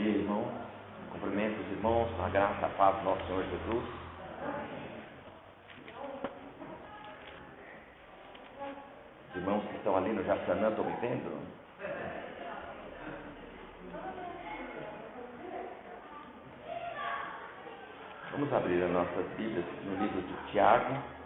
dia, irmãos. Cumprimento os irmãos com a graça e a paz do nosso Senhor Jesus. Os irmãos que estão ali no Jaçanã, estão me vendo? Vamos abrir as nossas Bíblias no livro de Tiago.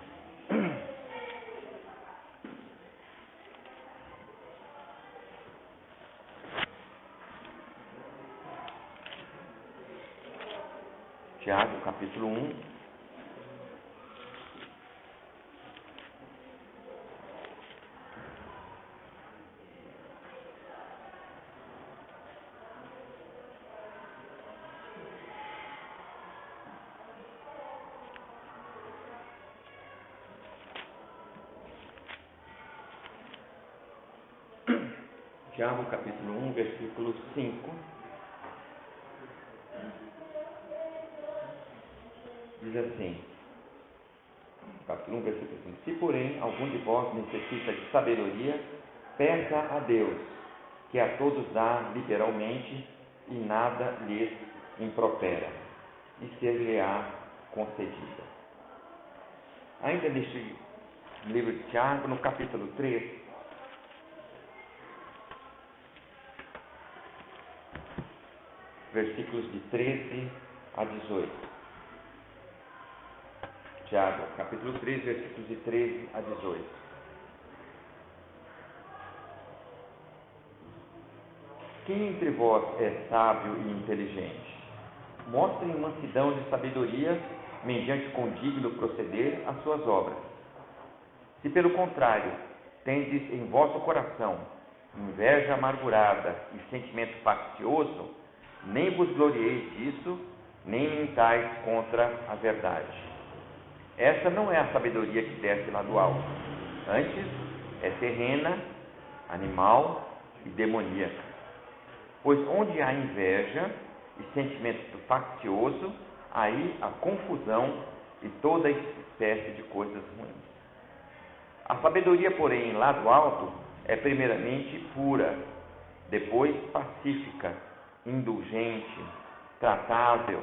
Tiago, capítulo 1. Tiago, capítulo 1, versículo 5. Diz assim, capítulo 1, versículo 5: Se, porém, algum de vós necessita de sabedoria, peça a Deus, que a todos dá liberalmente e nada lhes impropera, e ser-lhe-á concedida. Ainda neste livro de Tiago, no capítulo 3, versículos de 13 a 18. Tiago, capítulo 3, versículos de 13 a 18. Quem entre vós é sábio e inteligente? Mostrem mansidão de sabedoria, mediante condigno proceder às suas obras. Se pelo contrário, tendes em vosso coração inveja amargurada e sentimento faccioso, nem vos glorieis disso, nem mentais contra a verdade. Essa não é a sabedoria que desce lá do alto. Antes, é terrena, animal e demoníaca. Pois onde há inveja e sentimento faccioso, aí há confusão e toda espécie de coisas ruins. A sabedoria, porém, lá do alto, é primeiramente pura, depois pacífica, indulgente, tratável,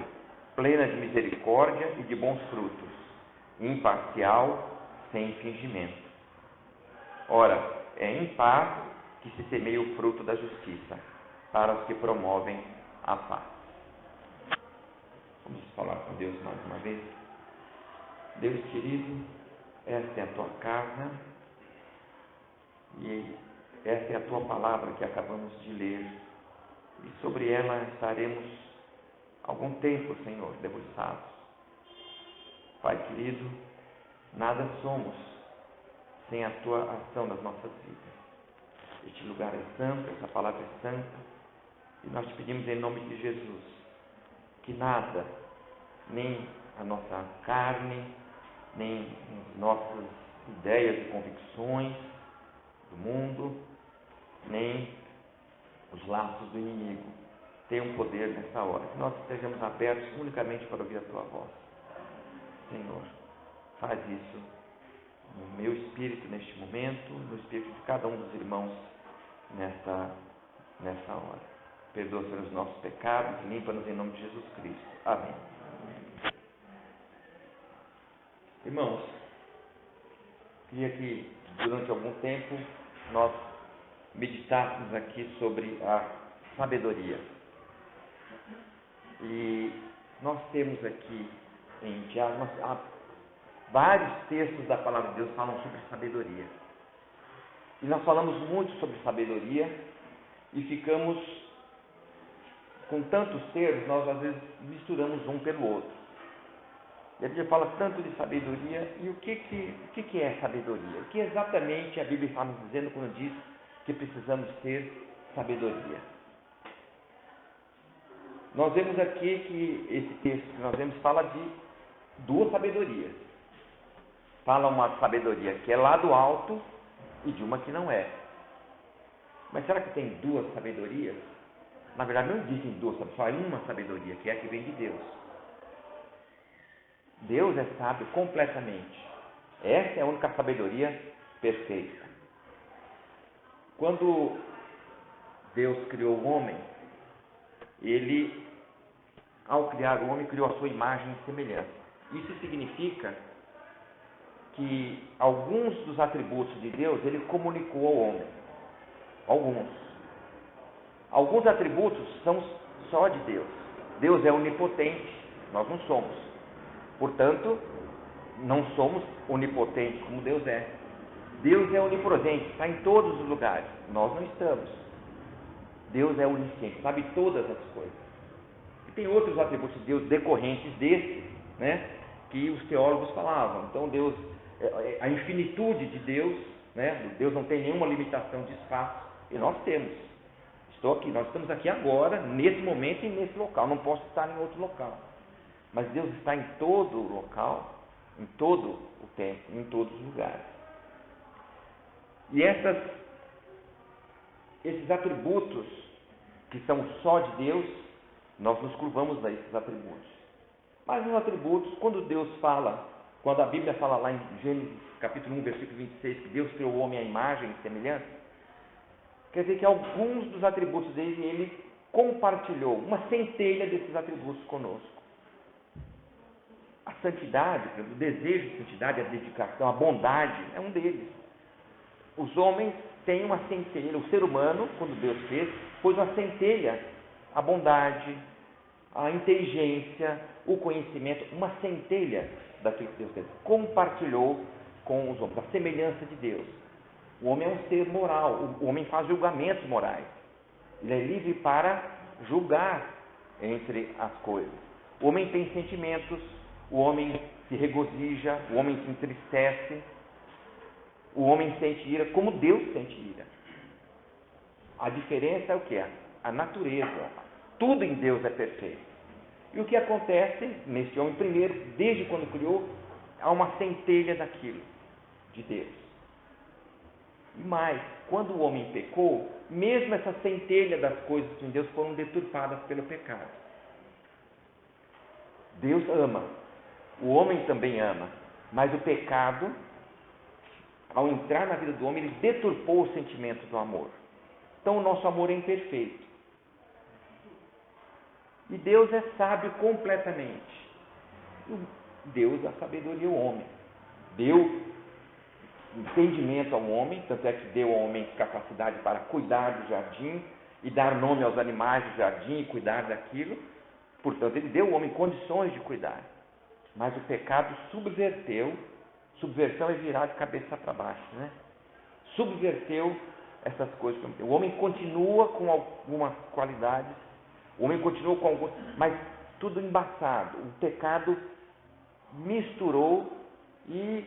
plena de misericórdia e de bons frutos, imparcial, sem fingimento. Ora, é em paz que se semeia o fruto da justiça, para os que promovem a paz. Vamos falar com Deus mais uma vez? Deus querido, esta é a tua casa e esta é a tua palavra que acabamos de ler, e sobre ela estaremos algum tempo, Senhor, debruçados. Pai querido, nada somos sem a tua ação nas nossas vidas. Este lugar é santo, essa palavra é santa, e nós te pedimos em nome de Jesus que nada, nem a nossa carne, nem as nossas ideias e convicções do mundo, nem os laços do inimigo tenham poder nessa hora. Que nós estejamos abertos unicamente para ouvir a tua voz. Senhor, faz isso no meu espírito neste momento, no espírito de cada um dos irmãos nessa hora. Perdoa pelos nossos pecados e limpa-nos em nome de Jesus Cristo. Amém. Irmãos, queria que durante algum tempo nós meditássemos aqui sobre a sabedoria. E nós temos aqui em Tiago, vários textos da palavra de Deus falam sobre sabedoria. E nós falamos muito sobre sabedoria e ficamos com tantos termos, nós às vezes misturamos um pelo outro. E a Bíblia fala tanto de sabedoria, e o que é sabedoria? O que exatamente a Bíblia está nos dizendo quando diz que precisamos ter sabedoria? Nós vemos aqui que esse texto que nós vemos fala de duas sabedorias. Fala uma sabedoria que é lá do alto e de uma que não é. Mas será que tem duas sabedorias? Na verdade não existem duas, só há uma sabedoria, que é a que vem de Deus. Deus é sábio completamente. Essa é a única sabedoria perfeita. Quando Deus criou o homem, ele, ao criar o homem, criou a sua imagem e semelhança. Isso significa que alguns dos atributos de Deus, ele comunicou ao homem. Alguns atributos são só de Deus. Deus é onipotente, nós não somos. Portanto, não somos onipotentes como Deus é. Deus é onipresente, está em todos os lugares. Nós não estamos. Deus é onisciente, sabe todas as coisas. E tem outros atributos de Deus decorrentes desse, né, que os teólogos falavam. Então, Deus, a infinitude de Deus, né, Deus não tem nenhuma limitação de espaço, e nós temos. Nós estamos aqui agora, nesse momento e nesse local. Não posso estar em outro local. Mas Deus está em todo o local, em todo o tempo, em todos os lugares. E esses atributos que são só de Deus, nós nos curvamos a esses atributos. Mas os atributos, quando a Bíblia fala lá em Gênesis capítulo 1, versículo 26, que Deus criou o homem à imagem e semelhança, quer dizer que alguns dos atributos dele, ele compartilhou uma centelha desses atributos conosco. A santidade, o desejo de santidade, a dedicação, a bondade, é um deles. Os homens têm uma centelha, o ser humano, quando Deus fez, pôs uma centelha, a bondade, a inteligência, o conhecimento, uma centelha daquilo que Deus fez. Compartilhou com os homens, a semelhança de Deus. O homem é um ser moral, o homem faz julgamentos morais. Ele é livre para julgar entre as coisas. O homem tem sentimentos, o homem se regozija, o homem se entristece, o homem sente ira, como Deus sente ira. A diferença é o que é? A natureza. Tudo em Deus é perfeito. E o que acontece nesse homem, primeiro, desde quando criou, há uma centelha daquilo, de Deus. E mais, quando o homem pecou, mesmo essa centelha das coisas de Deus foram deturpadas pelo pecado. Deus ama, o homem também ama, mas o pecado, ao entrar na vida do homem, ele deturpou o sentimento do amor. Então o nosso amor é imperfeito. E Deus é sábio completamente. Deus, a sabedoria ao homem. Deu entendimento ao homem, tanto é que deu ao homem capacidade para cuidar do jardim e dar nome aos animais do jardim e cuidar daquilo. Portanto, ele deu ao homem condições de cuidar. Mas o pecado subverteu. Subversão é virar de cabeça para baixo, né? Subverteu essas coisas. O homem continua com algumas qualidades, o homem continua com algumas, mas tudo embaçado. O pecado misturou e,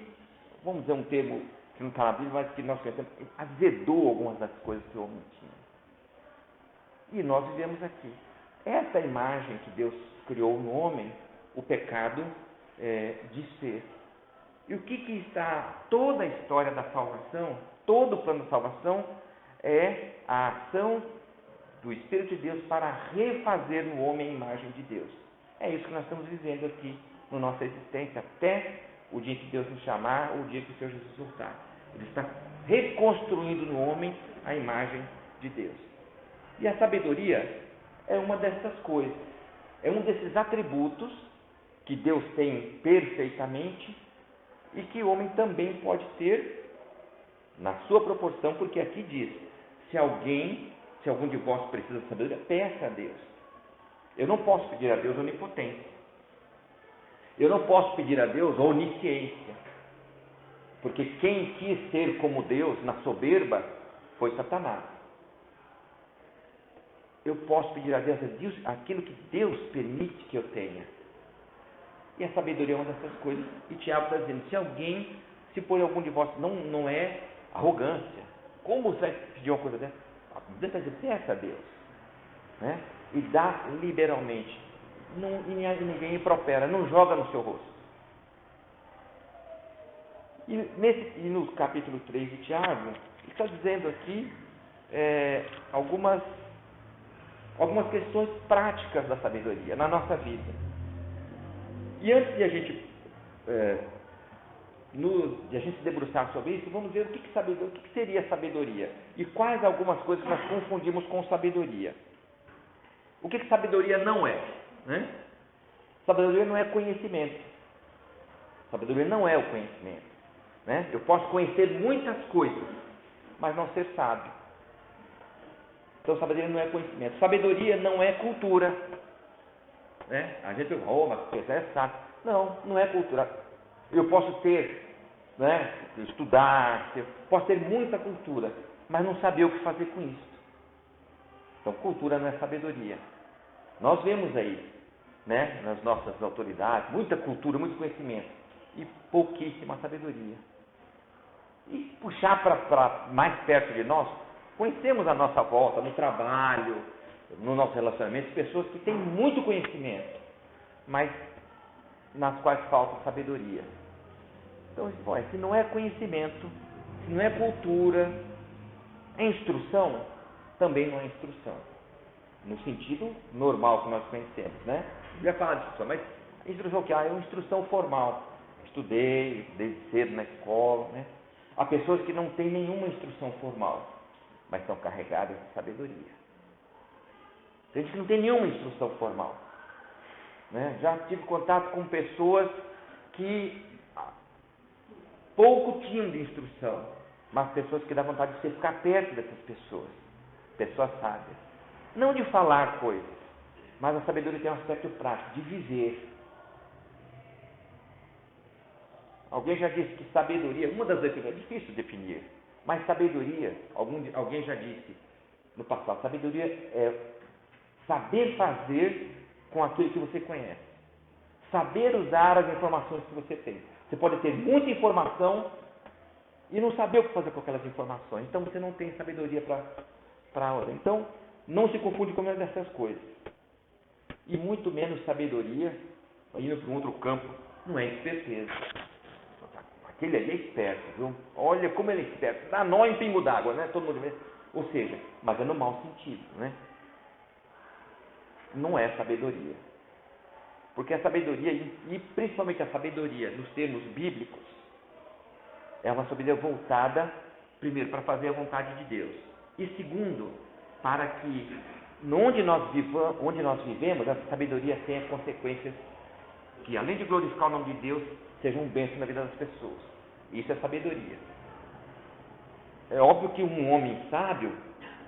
vamos dizer um termo que não está na Bíblia, mas que nós conhecemos, azedou algumas das coisas que o homem tinha. E nós vivemos aqui. Essa imagem que Deus criou no homem, o pecado desfez. E o que está toda a história da salvação, todo o plano da salvação, é a ação do Espírito de Deus para refazer no homem a imagem de Deus. É isso que nós estamos vivendo aqui na nossa existência, até o dia que Deus nos chamar, ou o dia que o Senhor Jesus voltar. Ele está reconstruindo no homem a imagem de Deus. E a sabedoria é uma dessas coisas. É um desses atributos que Deus tem perfeitamente e que o homem também pode ter na sua proporção, porque aqui diz, se algum de vós precisa de sabedoria, peça a Deus. Eu não posso pedir a Deus onipotência. Eu não posso pedir a Deus onisciência. Porque quem quis ser como Deus na soberba foi Satanás. Eu posso pedir a Deus aquilo que Deus permite que eu tenha. E a sabedoria é uma dessas coisas. E Tiago está dizendo, se por algum de vós não é arrogância, como você vai pedir uma coisa dessa? Deus está dizendo, peça a Deus, né? E dá liberalmente. Ninguém impropera, não joga no seu rosto. E no capítulo 3 de Tiago, ele está dizendo aqui algumas questões práticas da sabedoria na nossa vida. E antes de a gente se debruçar sobre isso, vamos ver o que seria sabedoria e quais algumas coisas que nós confundimos com sabedoria. O que sabedoria não é? Né? Sabedoria não é conhecimento. Sabedoria não é o conhecimento. Né? Eu posso conhecer muitas coisas, mas não ser sábio. Então, sabedoria não é conhecimento. Sabedoria não é cultura. Né? A gente fala, mas você é sábio. Não, não é cultura. Eu posso ter, né, estudar, posso ter muita cultura, mas não saber o que fazer com isso. Então, cultura não é sabedoria. Nós vemos aí, né, nas nossas autoridades, muita cultura, muito conhecimento e pouquíssima sabedoria. E puxar para mais perto de nós, conhecemos à nossa volta, no trabalho, no nosso relacionamento, pessoas que têm muito conhecimento, mas nas quais falta sabedoria. Então, se não é conhecimento, se não é cultura, é instrução, também não é instrução. No sentido normal que nós conhecemos, né? Eu ia falar de instrução, mas a instrução que há é uma instrução formal. Estudei desde cedo na escola, né? Há pessoas que não têm nenhuma instrução formal, mas são carregadas de sabedoria. Tem gente que não tem nenhuma instrução formal. Né? Já tive contato com pessoas que pouco tinham de instrução, mas pessoas que dá vontade de você ficar perto dessas pessoas, pessoas sábias. Não de falar coisas, mas a sabedoria tem um aspecto prático, de viver. Alguém já disse que sabedoria, uma das definições, é difícil definir, mas sabedoria, alguém já disse no passado, sabedoria é saber fazer com aquilo que você conhece. Saber usar as informações que você tem. Você pode ter muita informação e não saber o que fazer com aquelas informações. Então você não tem sabedoria para a hora. Então, não se confunde com uma dessas coisas. E muito menos sabedoria, indo para um outro campo, não é esperteza. Aquele ali é esperto, viu? Olha como ele é esperto. Dá nó em pingo d'água, né? Todo mundo vê. Ou seja, mas é no mau sentido, né? Não é sabedoria. Porque a sabedoria, e principalmente a sabedoria nos termos bíblicos, é uma sabedoria voltada, primeiro, para fazer a vontade de Deus. E segundo, para que onde nós vivemos, essa sabedoria tenha consequências que, além de glorificar o nome de Deus, sejam um bênção na vida das pessoas. Isso é sabedoria. É óbvio que um homem sábio,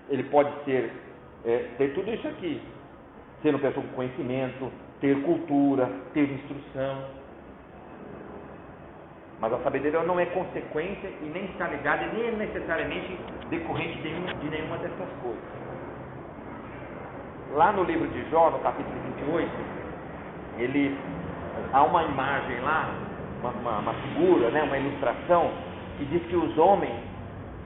ele pode ter tudo isso aqui. Ser uma pessoa com conhecimento, ter cultura, ter instrução. Mas a sabedoria não é consequência e nem está ligada, e nem é necessariamente decorrente de nenhuma dessas coisas. Lá no livro de Jó, no capítulo 28, há uma imagem lá, uma figura, né, uma ilustração, que diz que os homens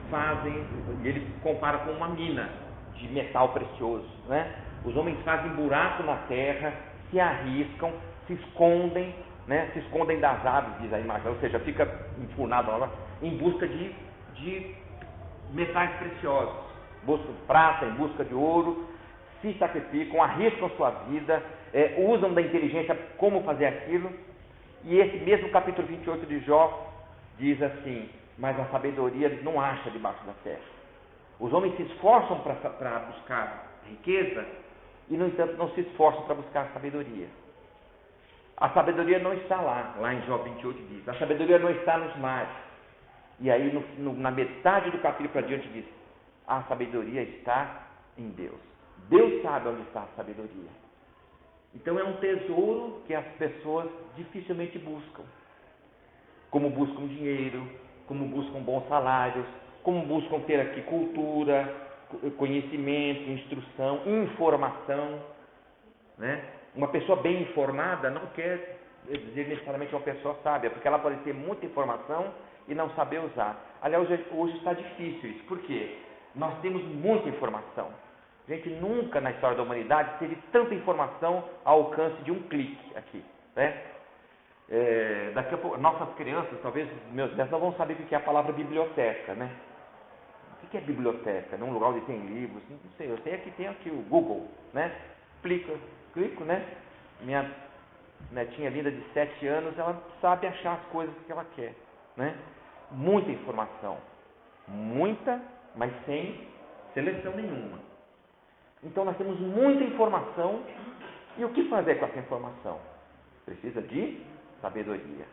fazem, ele compara com uma mina de metal precioso, né? Os homens fazem buraco na terra, se arriscam, se escondem, né? Se escondem das aves, diz a imagem, ou seja, fica enfurnado lá, em busca de metais preciosos, busca de prata, em busca de ouro, se sacrificam, arriscam sua vida, usam da inteligência como fazer aquilo. E esse mesmo capítulo 28 de Jó diz assim: mas a sabedoria não acha debaixo da terra. Os homens se esforçam para buscar riqueza e, no entanto, não se esforçam para buscar sabedoria. A sabedoria não está lá em Jó 28 diz, a sabedoria não está nos mares. E aí, na metade do capítulo para diante diz, a sabedoria está em Deus. Deus sabe onde está a sabedoria. Então é um tesouro que as pessoas dificilmente buscam. Como buscam dinheiro, como buscam bons salários, como buscam ter aqui cultura, conhecimento, instrução, informação, né? Uma pessoa bem informada não quer dizer necessariamente uma pessoa sábia, porque ela pode ter muita informação e não saber usar. Aliás, hoje está difícil isso. Por quê? Nós temos muita informação. A gente nunca na história da humanidade teve tanta informação ao alcance de um clique aqui, né? Daqui a pouco, nossas crianças, talvez meus netos, não vão saber o que é a palavra biblioteca, né? O que é biblioteca? Num lugar onde tem livros? Não sei, eu sei que tem aqui o Google, né? Clico, né? Minha netinha linda de 7 anos, ela sabe achar as coisas que ela quer, né? Muita informação, muita, mas sem seleção nenhuma. Então nós temos muita informação, e o que fazer com essa informação? Precisa de sabedoria.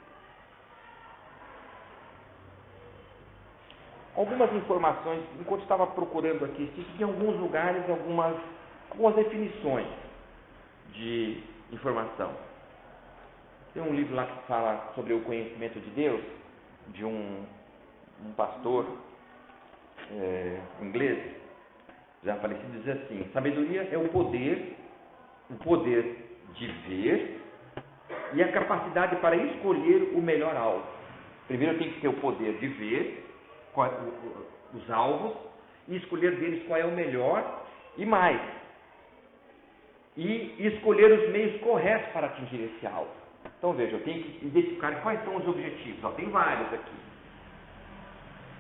Algumas informações, enquanto estava procurando aqui, em alguns lugares, algumas definições de informação. Tem um livro lá que fala sobre o conhecimento de Deus, de um pastor inglês, já falecido, diz assim: sabedoria é o poder de ver e a capacidade para escolher o melhor alvo. Primeiro eu tenho que ter o poder de ver os alvos e escolher deles qual é o melhor e mais. E escolher os meios corretos para atingir esse alvo. Então veja, eu tenho que identificar quais são os objetivos. Tem vários aqui.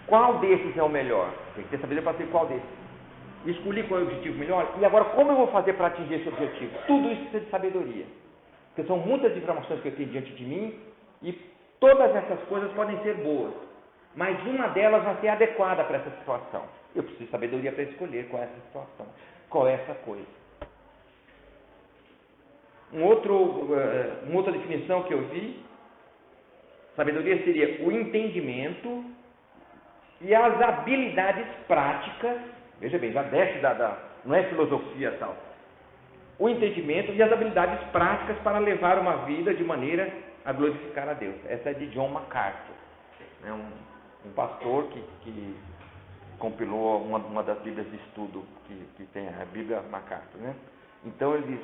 Qual desses é o melhor? Tem que ter sabedoria para saber qual desses. Escolhi qual é o objetivo melhor. E agora, como eu vou fazer para atingir esse objetivo? Tudo isso precisa de sabedoria. Porque são muitas informações que eu tenho diante de mim e todas essas coisas podem ser boas. Mas uma delas vai ser adequada para essa situação. Eu preciso de sabedoria para escolher qual é essa situação. Qual é essa coisa. Uma outra definição que eu vi, sabedoria seria o entendimento e as habilidades práticas. Veja bem, já desce não é filosofia tal. O entendimento e as habilidades práticas para levar uma vida de maneira a glorificar a Deus. Essa é de John MacArthur. É um pastor que compilou uma das Bíblias de estudo que tem a Bíblia MacArthur, né? Então ele diz,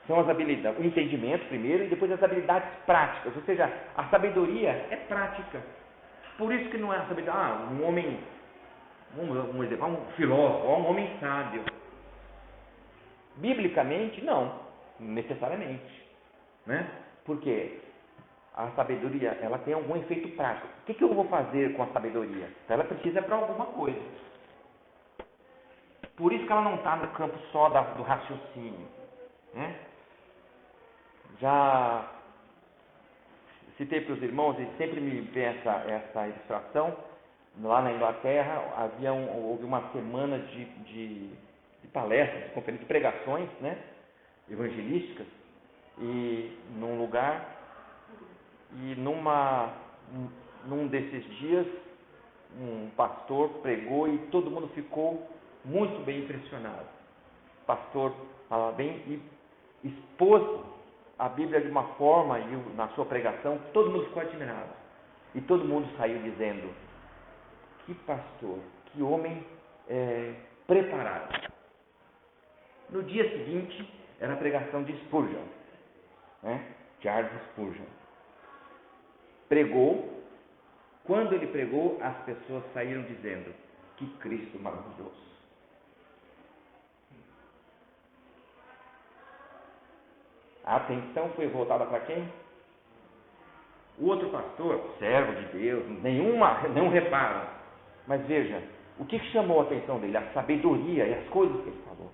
são as habilidades, o entendimento primeiro e depois as habilidades práticas, ou seja, a sabedoria é prática. Por isso que não é a sabedoria, um homem, vamos dizer, um filósofo, um homem sábio. Biblicamente, não, necessariamente, né? Porque a sabedoria, ela tem algum efeito prático. O que eu vou fazer com a sabedoria? Ela precisa para alguma coisa. Por isso que ela não está no campo só do raciocínio, né? Já citei para os irmãos, e sempre me vê essa ilustração. Lá na Inglaterra houve uma semana de palestras, de conferências, de pregações, né, evangelísticas, e num lugar, e num desses dias um pastor pregou e todo mundo ficou muito bem impressionado. O pastor falava bem e expôs a Bíblia de uma forma, e na sua pregação, todo mundo ficou admirado. E todo mundo saiu dizendo: que pastor, que homem preparado. No dia seguinte, era a pregação de Spurgeon, né? Charles Spurgeon. Pregou. Quando ele pregou, as pessoas saíram dizendo: que Cristo maravilhoso. A atenção foi voltada para quem? O outro pastor, servo de Deus, nenhum reparo. Mas veja, o que chamou a atenção dele? A sabedoria e as coisas que ele falou.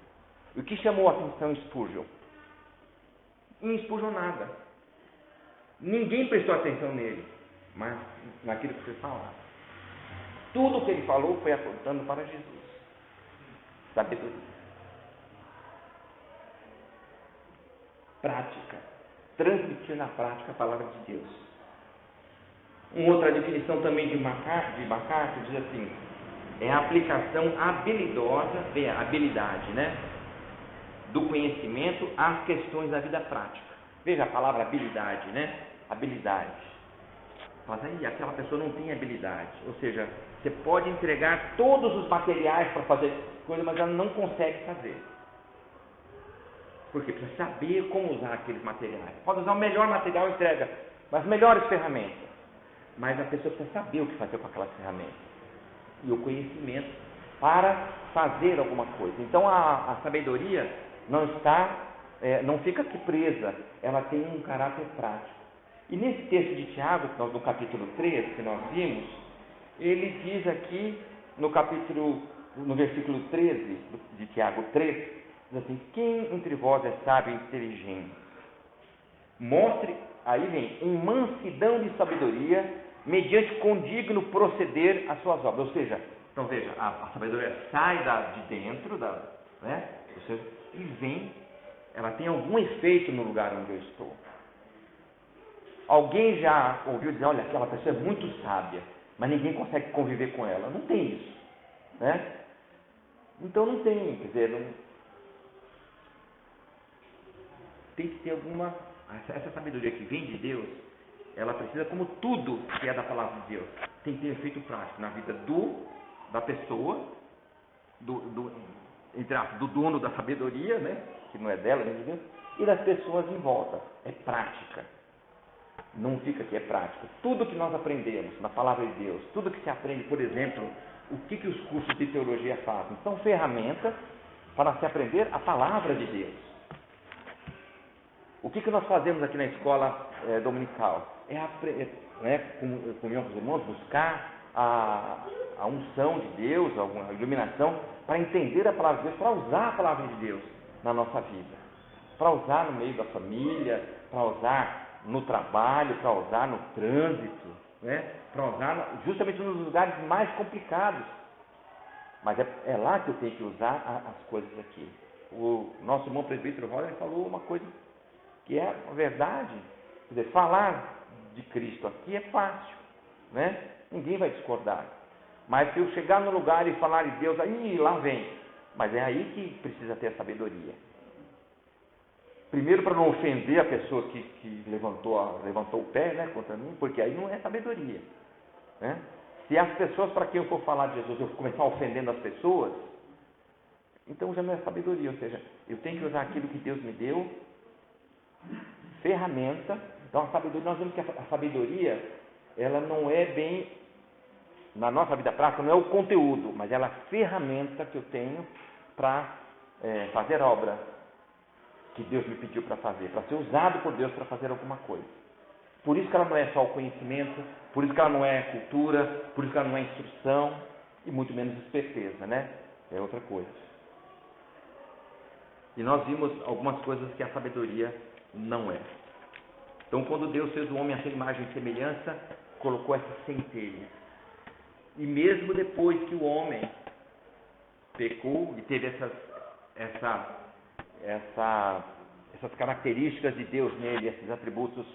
E o que chamou a atenção em Spurgeon? Em Spurgeon nada. Ninguém prestou atenção nele, mas naquilo que ele falava. Tudo o que ele falou foi apontando para Jesus. Sabedoria. Prática. Transmitir na prática a palavra de Deus. Uma outra definição também de MacArthur diz assim: é a aplicação habilidosa, a habilidade, né, do conhecimento às questões da vida prática. Veja a palavra habilidade, né? Habilidade. Mas aí aquela pessoa não tem habilidade. Ou seja, você pode entregar todos os materiais para fazer coisa, mas ela não consegue fazer. Porque precisa saber como usar aqueles materiais. Pode usar o melhor material e entrega, as melhores ferramentas. Mas a pessoa precisa saber o que fazer com aquelas ferramentas. E o conhecimento para fazer alguma coisa. Então a sabedoria não fica aqui presa, ela tem um caráter prático. E nesse texto de Tiago, no capítulo 3, que nós vimos, ele diz aqui, no versículo 13 de Tiago 3, diz assim: quem entre vós é sábio e inteligente? Mostre, aí vem, em mansidão de sabedoria, mediante condigno proceder as suas obras. Ou seja, Então veja, a sabedoria sai de dentro, né, e vem, ela tem algum efeito no lugar onde eu estou. Alguém já ouviu dizer, olha, aquela pessoa é muito sábia, mas ninguém consegue conviver com ela. Não tem isso, né? Então não tem, quer dizer, tem que ter alguma... Essa sabedoria que vem de Deus, ela precisa, como tudo que é da palavra de Deus, tem que ter efeito prático na vida da pessoa, do dono da sabedoria, né? Que não é dela, nem de Deus, e das pessoas em volta. É prática. Não fica aqui, é prática. Tudo que nós aprendemos na palavra de Deus, tudo que se aprende, por exemplo, o que os cursos de teologia fazem? São ferramentas para se aprender a palavra de Deus. O que nós fazemos aqui na escola dominical? Com meus irmãos, buscar a unção de Deus, a iluminação, para entender a palavra de Deus, para usar a palavra de Deus na nossa vida. Para usar no meio da família, para usar no trabalho, para usar no trânsito, né? Para usar justamente nos lugares mais complicados. Mas é lá que eu tenho que usar as coisas aqui. O nosso irmão presbítero Roller falou uma coisa que é a verdade. Quer dizer, falar de Cristo aqui é fácil, né? Ninguém vai discordar. Mas se eu chegar no lugar e falar de Deus, aí lá vem. Mas é aí que precisa ter a sabedoria. Primeiro, para não ofender a pessoa que levantou o pé, né, contra mim, porque aí não é sabedoria, né? Se as pessoas para quem eu for falar de Jesus, eu começar ofendendo as pessoas, então já não é sabedoria. Ou seja, eu tenho que usar aquilo que Deus me deu, ferramenta. Então a sabedoria, nós vemos que a sabedoria, ela não é bem, na nossa vida prática, não é o conteúdo, mas ela é a ferramenta que eu tenho para fazer a obra que Deus me pediu para fazer, para ser usado por Deus para fazer alguma coisa. Por isso que ela não é só o conhecimento, por isso que ela não é cultura, por isso que ela não é instrução, e muito menos esperteza, né? É outra coisa. E nós vimos algumas coisas que a sabedoria não é. Então, quando Deus fez o homem à sua imagem e semelhança, colocou essas centelhas. E mesmo depois que o homem pecou e teve essas características de Deus nele, esses atributos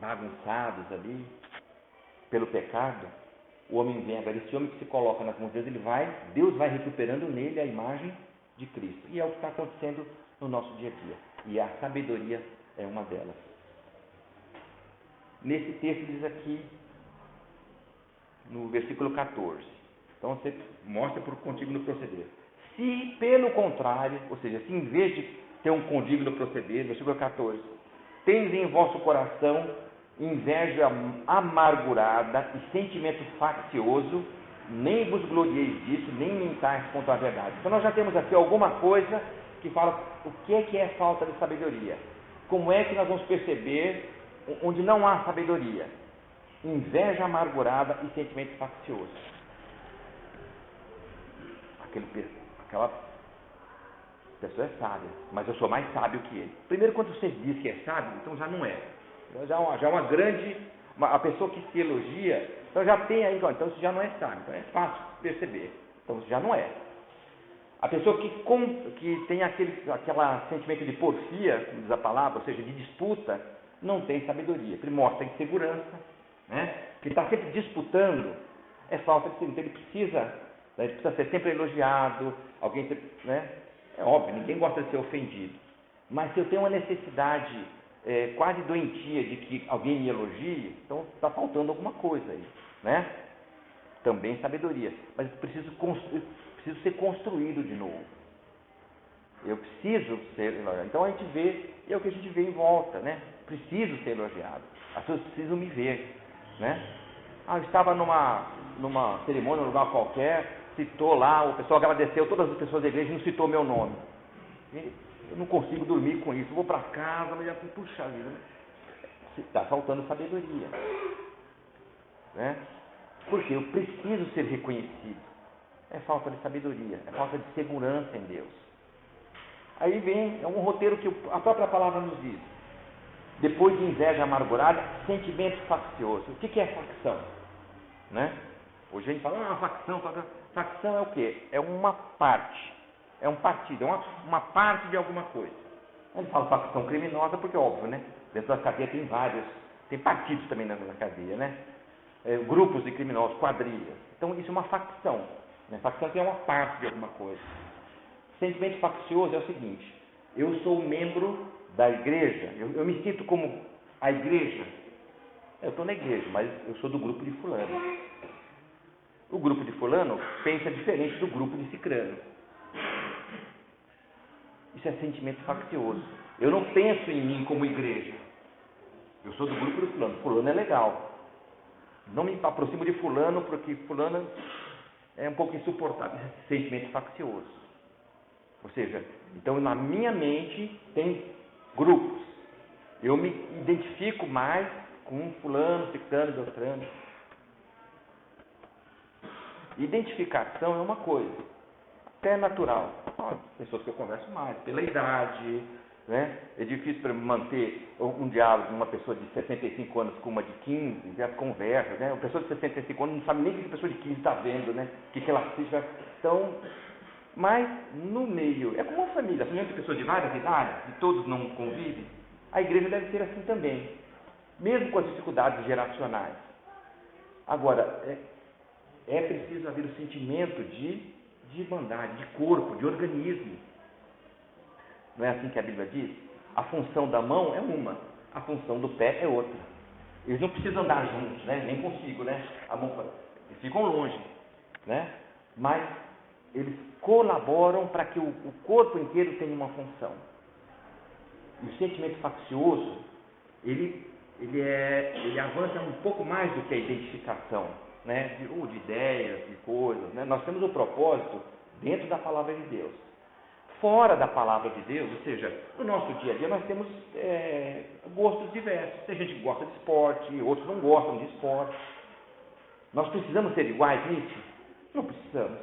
bagunçados ali pelo pecado, o homem vem agora. Esse homem que se coloca nas mãos de Deus, Deus vai recuperando nele a imagem de Cristo. E é o que está acontecendo no nosso dia a dia. E a sabedoria é uma delas. Nesse texto diz aqui, no versículo 14. Então você mostra por contínuo proceder. Se, pelo contrário, ou seja, se em vez de ter um condigno proceder, versículo 14, tendes em vosso coração inveja amargurada e sentimento faccioso, nem vos glorieis disso, nem mentais contra a verdade. Então nós já temos aqui alguma coisa que fala o que é falta de sabedoria. Como é que nós vamos perceber onde não há sabedoria? Inveja amargurada e sentimento faccioso. Aquela pessoa é sábia, mas eu sou mais sábio que ele. Primeiro, quando você diz que é sábio, então já não é. Já é uma grande... a pessoa que se elogia, então já tem aí, então isso já não é sábio. Então é fácil perceber. Então isso já não é. A pessoa que tem aquele sentimento de porfia, como diz a palavra, ou seja, de disputa, não tem sabedoria. Ele mostra insegurança, né? Que está sempre disputando, é falta de sabedoria. Ele precisa ser sempre elogiado, né? É óbvio, ninguém gosta de ser ofendido. Mas se eu tenho uma necessidade quase doentia de que alguém me elogie, então está faltando alguma coisa aí, né? Também sabedoria. Mas preciso ser construído de novo. Eu preciso ser elogiado. Então a gente vê, é o que a gente vê em volta, né? Preciso ser elogiado. As pessoas precisam me ver, né? Eu estava numa cerimônia, num lugar qualquer, citou lá, o pessoal agradeceu, todas as pessoas da igreja não citou meu nome. Eu não consigo dormir com isso. Eu vou para casa, mas já fui, puxa vida, né? Está faltando sabedoria, né? Porque eu preciso ser reconhecido. É falta de sabedoria, é falta de segurança em Deus. Aí vem, é um roteiro que a própria palavra nos diz. Depois de inveja amargurada, sentimento faccioso. O que é facção? Né? Hoje a gente fala, uma facção. Facção é o quê? É uma parte, é um partido, é uma parte de alguma coisa. A gente fala facção criminosa porque, óbvio, né? Dentro da cadeia tem vários, tem partidos também na cadeia, né? Grupos de criminosos, quadrilhas. Então isso é uma facção, né? Facção que é uma parte de alguma coisa. Sentimento faccioso é o seguinte: eu sou membro da igreja, eu me sinto como a igreja. Eu estou na igreja, mas eu sou do grupo de fulano. O grupo de fulano pensa diferente do grupo de cicrano. Isso é sentimento faccioso. Eu não penso em mim como igreja. Eu sou do grupo de fulano. Fulano é legal. Não me aproximo de fulano porque fulano é um pouco insuportável. Isso é sentimento faccioso. Ou seja, então na minha mente tem grupos. Eu me identifico mais com fulano, ciclano, beltrano. Identificação é uma coisa, até natural. Pessoas que eu converso mais, pela idade, né? É difícil para manter um diálogo com uma pessoa de 65 anos com uma de 15, já conversa, né? Uma pessoa de 65 anos não sabe nem o que a pessoa de 15 está vendo, né? O que ela assiste. Então, mas no meio, é como uma família, tem pessoas de várias idades, e todos não convivem, a igreja deve ser assim também, mesmo com as dificuldades geracionais. Agora, é preciso haver o sentimento de irmandade, de corpo, de organismo. Não é assim que a Bíblia diz? A função da mão é uma, a função do pé é outra. Eles não precisam andar juntos, né? Nem consigo, né? Eles ficam longe, né? Mas eles colaboram para que o corpo inteiro tenha uma função. E o sentimento faccioso, ele avança um pouco mais do que a identificação, né? De ideias, de coisas, né? Nós temos um propósito dentro da palavra de Deus. Fora da palavra de Deus, ou seja, no nosso dia a dia nós temos gostos diversos. Tem gente que gosta de esporte, outros não gostam de esporte. Nós precisamos ser iguais nisso? Não precisamos.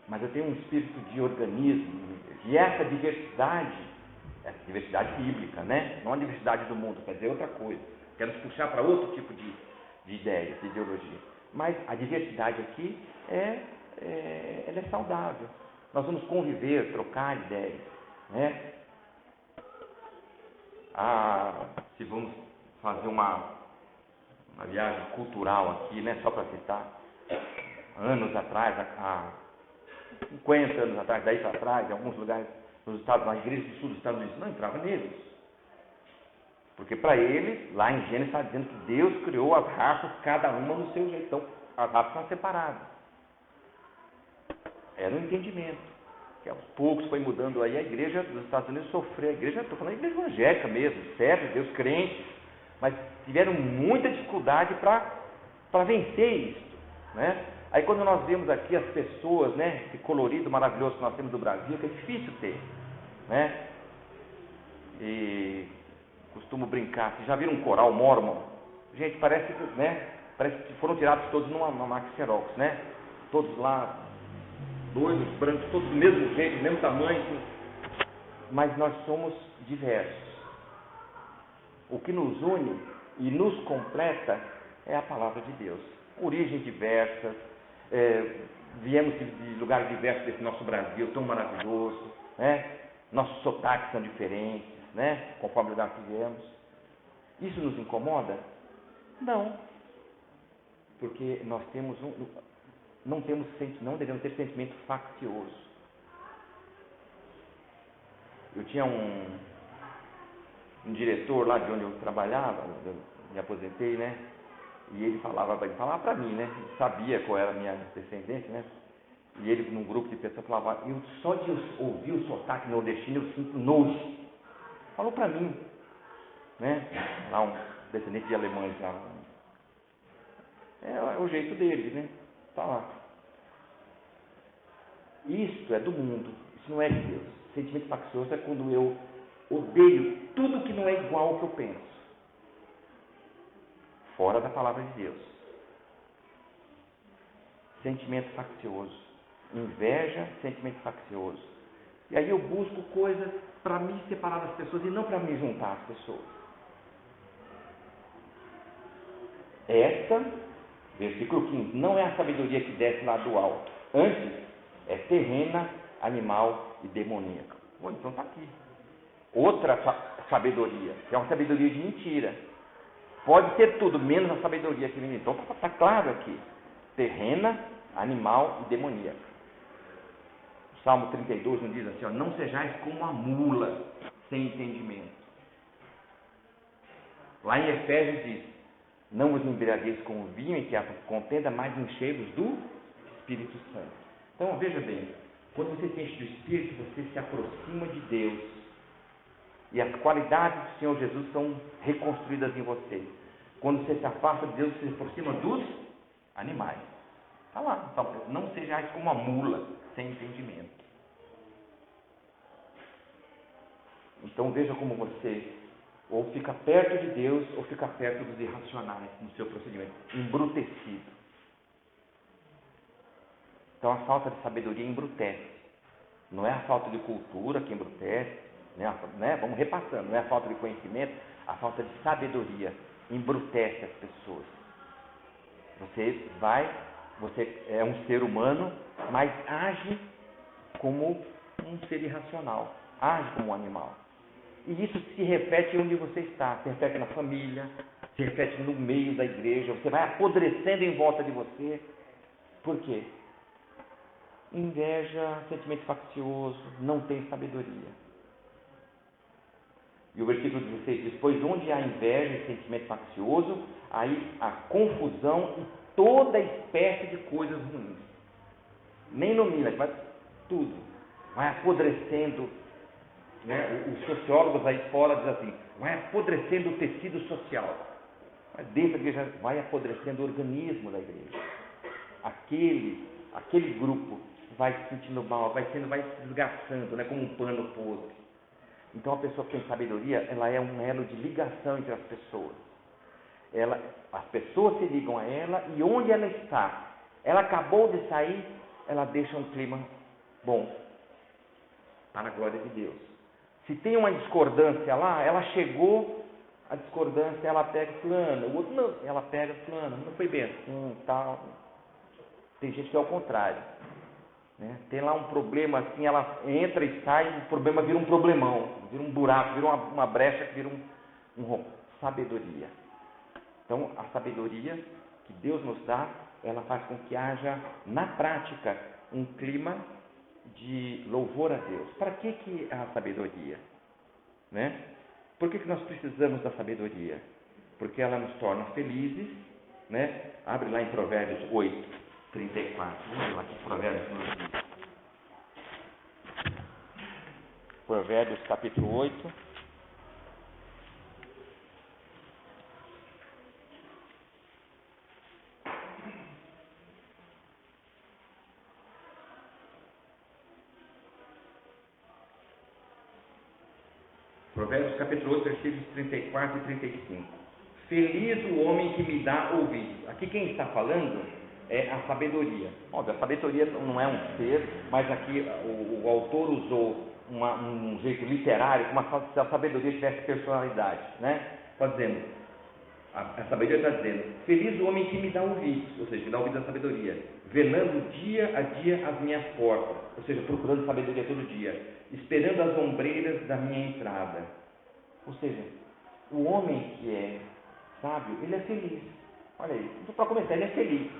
Mas eu tenho um espírito de organismo, e essa diversidade bíblica, né? Não a diversidade do mundo, quer dizer outra coisa. Quer nos puxar para outro tipo de ideias, de ideologia. Mas a diversidade aqui ela é saudável. Nós vamos conviver, trocar ideias, né? Se vamos fazer uma viagem cultural aqui, né? Só para citar, anos atrás, há 50 anos atrás, 10 para trás, em alguns lugares nos Estados Unidos, na igreja do sul dos Estados Unidos, não entrava negros. Porque para eles, lá em Gênesis está dizendo que Deus criou as raças, cada uma no seu jeito. Então, as raças são separadas. Era um entendimento. Que aos poucos foi mudando aí. A igreja dos Estados Unidos sofreu. A igreja, estou falando da igreja evangélica mesmo, servos de Deus, crentes. Mas tiveram muita dificuldade para vencer isso, né? Aí quando nós vemos aqui as pessoas, né? Esse colorido maravilhoso que nós temos do Brasil, que é difícil ter, né? E costumo brincar, vocês já viram um coral mormon? Gente, parece que foram tirados todos numa máquina Xerox, né? Todos lá, loiros, brancos, todos do mesmo jeito, do mesmo tamanho. Mas nós somos diversos. O que nos une e nos completa é a palavra de Deus. Origens diversas, viemos de lugares diversos desse nosso Brasil tão maravilhoso, né? Nossos sotaques são diferentes, né? Conforme o lugar que viemos. Isso nos incomoda? Não. Porque nós temos não devemos ter sentimento faccioso. Eu tinha um diretor lá de onde eu trabalhava, eu me aposentei, né? E ele falava para mim, né? Ele sabia qual era a minha descendência, né? E ele, num grupo de pessoas, falava: eu só de ouvir o sotaque nordestino, eu sinto nojo. Falou para mim, né? Lá um descendente de alemães lá. É o jeito deles, né? Tá lá. Isso é do mundo, isso não é de Deus. Sentimento faccioso é quando eu odeio tudo que não é igual ao que eu penso. Fora da palavra de Deus. Sentimento faccioso. Inveja, sentimento faccioso. E aí eu busco coisas para me separar das pessoas e não para me juntar às pessoas. Essa Versículo 15. Não é a sabedoria que desce lá do alto. Antes, é terrena, animal e demoníaca. Bom, então está aqui. Outra sabedoria, que é uma sabedoria de mentira. Pode ter tudo, menos a sabedoria que vem. Então está claro aqui. Terrena, animal e demoníaca. O Salmo 32 nos diz assim, ó, não sejais como a mula, sem entendimento. Lá em Efésios diz, não vos embriagueis com o vinho em que há contenda, mas enchei-vos do Espírito Santo. Então veja bem, quando você se enche do Espírito, você se aproxima de Deus. E as qualidades do Senhor Jesus são reconstruídas em você. Quando você se afasta de Deus, você se aproxima dos animais. Está lá, então, não sejais como a mula, sem entendimento. Então veja como você ou fica perto de Deus, ou fica perto dos irracionais no seu procedimento, embrutecido. Então a falta de sabedoria embrutece. Não é a falta de cultura que embrutece, né? Vamos repassando, não é a falta de conhecimento, a falta de sabedoria embrutece as pessoas. Você é um ser humano, mas age como um ser irracional, age como um animal. E isso se repete onde você está, se repete na família, se repete no meio da igreja, você vai apodrecendo em volta de você. Por quê? Inveja, sentimento faccioso, não tem sabedoria. E o versículo 16 diz, pois onde há inveja e sentimento faccioso, aí há confusão e toda espécie de coisas ruins. Nem nomina, mas tudo. Vai apodrecendo. Né? Os sociólogos aí fora dizem assim, vai apodrecendo o tecido social. Mas dentro da igreja vai apodrecendo o organismo da igreja. Aquele grupo vai se sentindo mal, vai se desgastando, né? Como um pano podre. Então a pessoa que tem sabedoria, ela é um elo de ligação entre as pessoas. As pessoas se ligam a ela e onde ela está, ela acabou de sair, ela deixa um clima bom, para a glória de Deus. Se tem uma discordância lá, ela chegou, a discordância, ela pega fulano, o outro não, ela pega fulano, não foi bem assim, tal. Tem gente que é ao contrário. Né? Tem lá um problema assim, ela entra e sai, o problema vira um problemão, vira um buraco, vira uma brecha, vira um rombo. Sabedoria. Então, a sabedoria que Deus nos dá, ela faz com que haja, na prática, um clima de louvor a Deus. Para que a sabedoria? Né? Por que nós precisamos da sabedoria? Porque ela nos torna felizes, né? Abre lá em Provérbios 8, 34. Vamos lá que Provérbios nos diz. Provérbios capítulo 8. Provérbios capítulo 8, versículos 34 e 35. Feliz o homem que me dá ouvidos. Aqui quem está falando é a sabedoria. Óbvio, a sabedoria não é um ser, mas aqui o autor usou um jeito literário, como se a sabedoria tivesse personalidade. Né? Está dizendo, a sabedoria está dizendo, feliz o homem que me dá ouvidos, ou seja, me dá ouvidos da sabedoria, velando dia a dia as minhas portas, ou seja, procurando sabedoria todo dia, esperando as ombreiras da minha entrada. Ou seja, o homem que é sábio, ele é feliz. Olha aí, para começar, ele é feliz.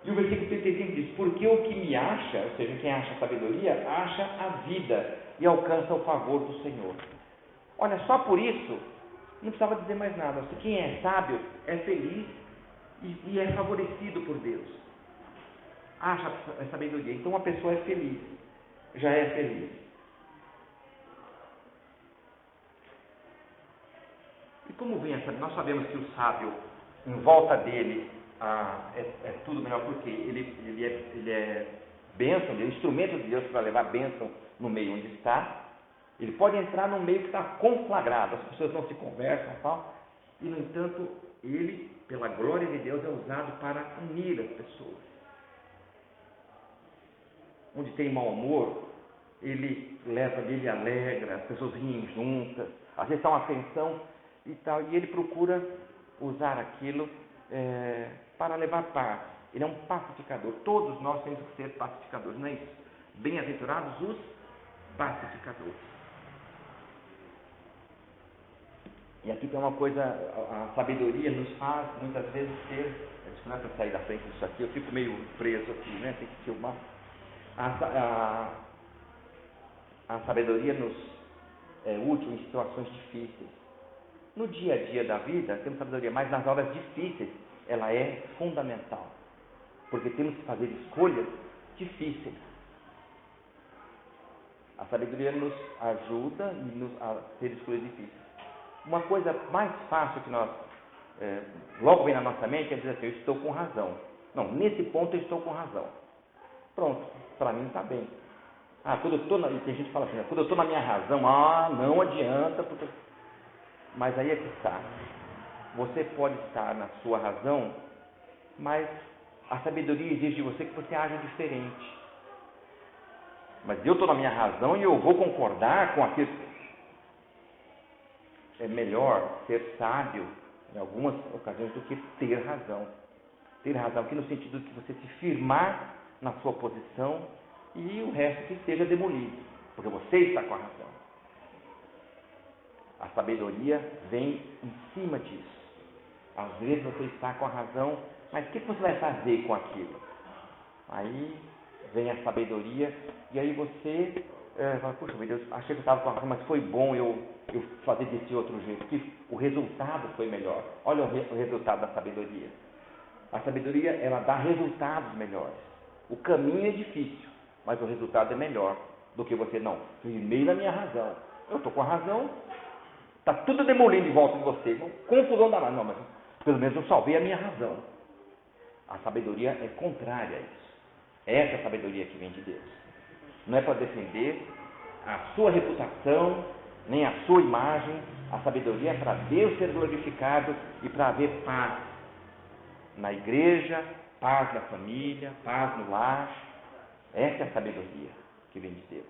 E o versículo 35 diz, porque o que me acha, ou seja, quem acha sabedoria, acha a vida e alcança o favor do Senhor. Olha, só por isso, não precisava dizer mais nada. Ou seja, quem é sábio é feliz e é favorecido por Deus. Acha a sabedoria. Então, uma pessoa é feliz, já é feliz. E como vem essa? Nós sabemos que o sábio, em volta dele, é tudo melhor, porque ele é bênção, ele é instrumento de Deus para levar bênção no meio onde está. Ele pode entrar num meio que está conflagrado, as pessoas não se conversam e tal, e no entanto, ele, pela glória de Deus, é usado para unir as pessoas. Onde tem mau humor, ele alegra, as pessoas riem juntas, às vezes está uma tensão e tal, e ele procura usar aquilo para levar paz. Ele é um pacificador. Todos nós temos que ser pacificadores, não é isso? Bem-aventurados os pacificadores. E aqui tem uma coisa, a sabedoria nos faz muitas vezes ter, não é para sair da frente disso aqui, eu fico meio preso aqui, né? Tem que filmar. A sabedoria nos é útil em situações difíceis. No dia a dia da vida temos sabedoria, mas nas horas difíceis ela é fundamental, porque temos que fazer escolhas difíceis. A sabedoria nos ajuda a ter escolhas difíceis. Uma coisa mais fácil que nós, logo vem na nossa mente, é dizer assim, eu estou com razão. Não, nesse ponto eu estou com razão. Pronto, para mim está bem. Quando eu estou e tem gente que fala assim, quando eu estou na minha razão, não adianta, porque... Mas aí é que está. Você pode estar na sua razão, mas a sabedoria exige de você que você haja diferente. Mas eu estou na minha razão e eu vou concordar com aquilo. É melhor ser sábio em algumas ocasiões do que ter razão. Ter razão aqui no sentido de você se firmar na sua posição e o resto que seja demolido, porque você está com a razão. A sabedoria vem em cima disso. Às vezes você está com a razão, mas o que você vai fazer com aquilo? Aí vem a sabedoria e aí você fala, puxa, meu Deus, achei que eu estava com a razão, mas foi bom eu fazer desse outro jeito, porque o resultado foi melhor. Olha o resultado da sabedoria. A sabedoria, ela dá resultados melhores. O caminho é difícil, mas o resultado é melhor do que você, não, firmei na minha razão. Eu estou com a razão, está tudo demolindo em volta de você. Confusão danada. Não, mas pelo menos eu salvei a minha razão. A sabedoria é contrária a isso. Essa é a sabedoria que vem de Deus. Não é para defender a sua reputação, nem a sua imagem. A sabedoria é para Deus ser glorificado e para haver paz na igreja, paz na família, paz no lar. Essa é a sabedoria que vem de Deus.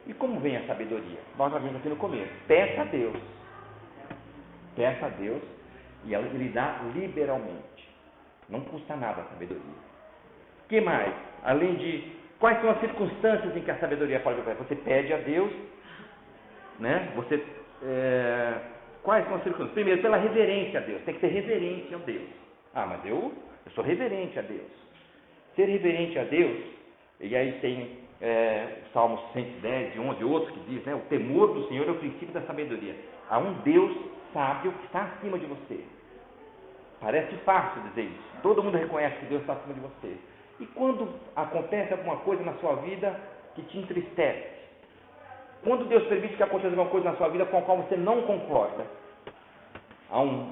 E como vem a sabedoria? Nós já vimos aqui no começo. Peça a Deus. Peça a Deus e Ele dá liberalmente. Não custa nada a sabedoria. O que mais? Além de... Quais são as circunstâncias em que a sabedoria pode operar? Você pede a Deus, né? Quais são as circunstâncias? Primeiro, pela reverência a Deus. Tem que ter reverência a Deus. Mas eu sou reverente a Deus. Ser reverente a Deus, e aí tem o Salmo 110, 11, outros que diz, né? O temor do Senhor é o princípio da sabedoria. Há um Deus sábio que está acima de você. Parece fácil dizer isso. Todo mundo reconhece que Deus está acima de você. E quando acontece alguma coisa na sua vida que te entristece, quando Deus permite que aconteça alguma coisa na sua vida com a qual você não concorda, há um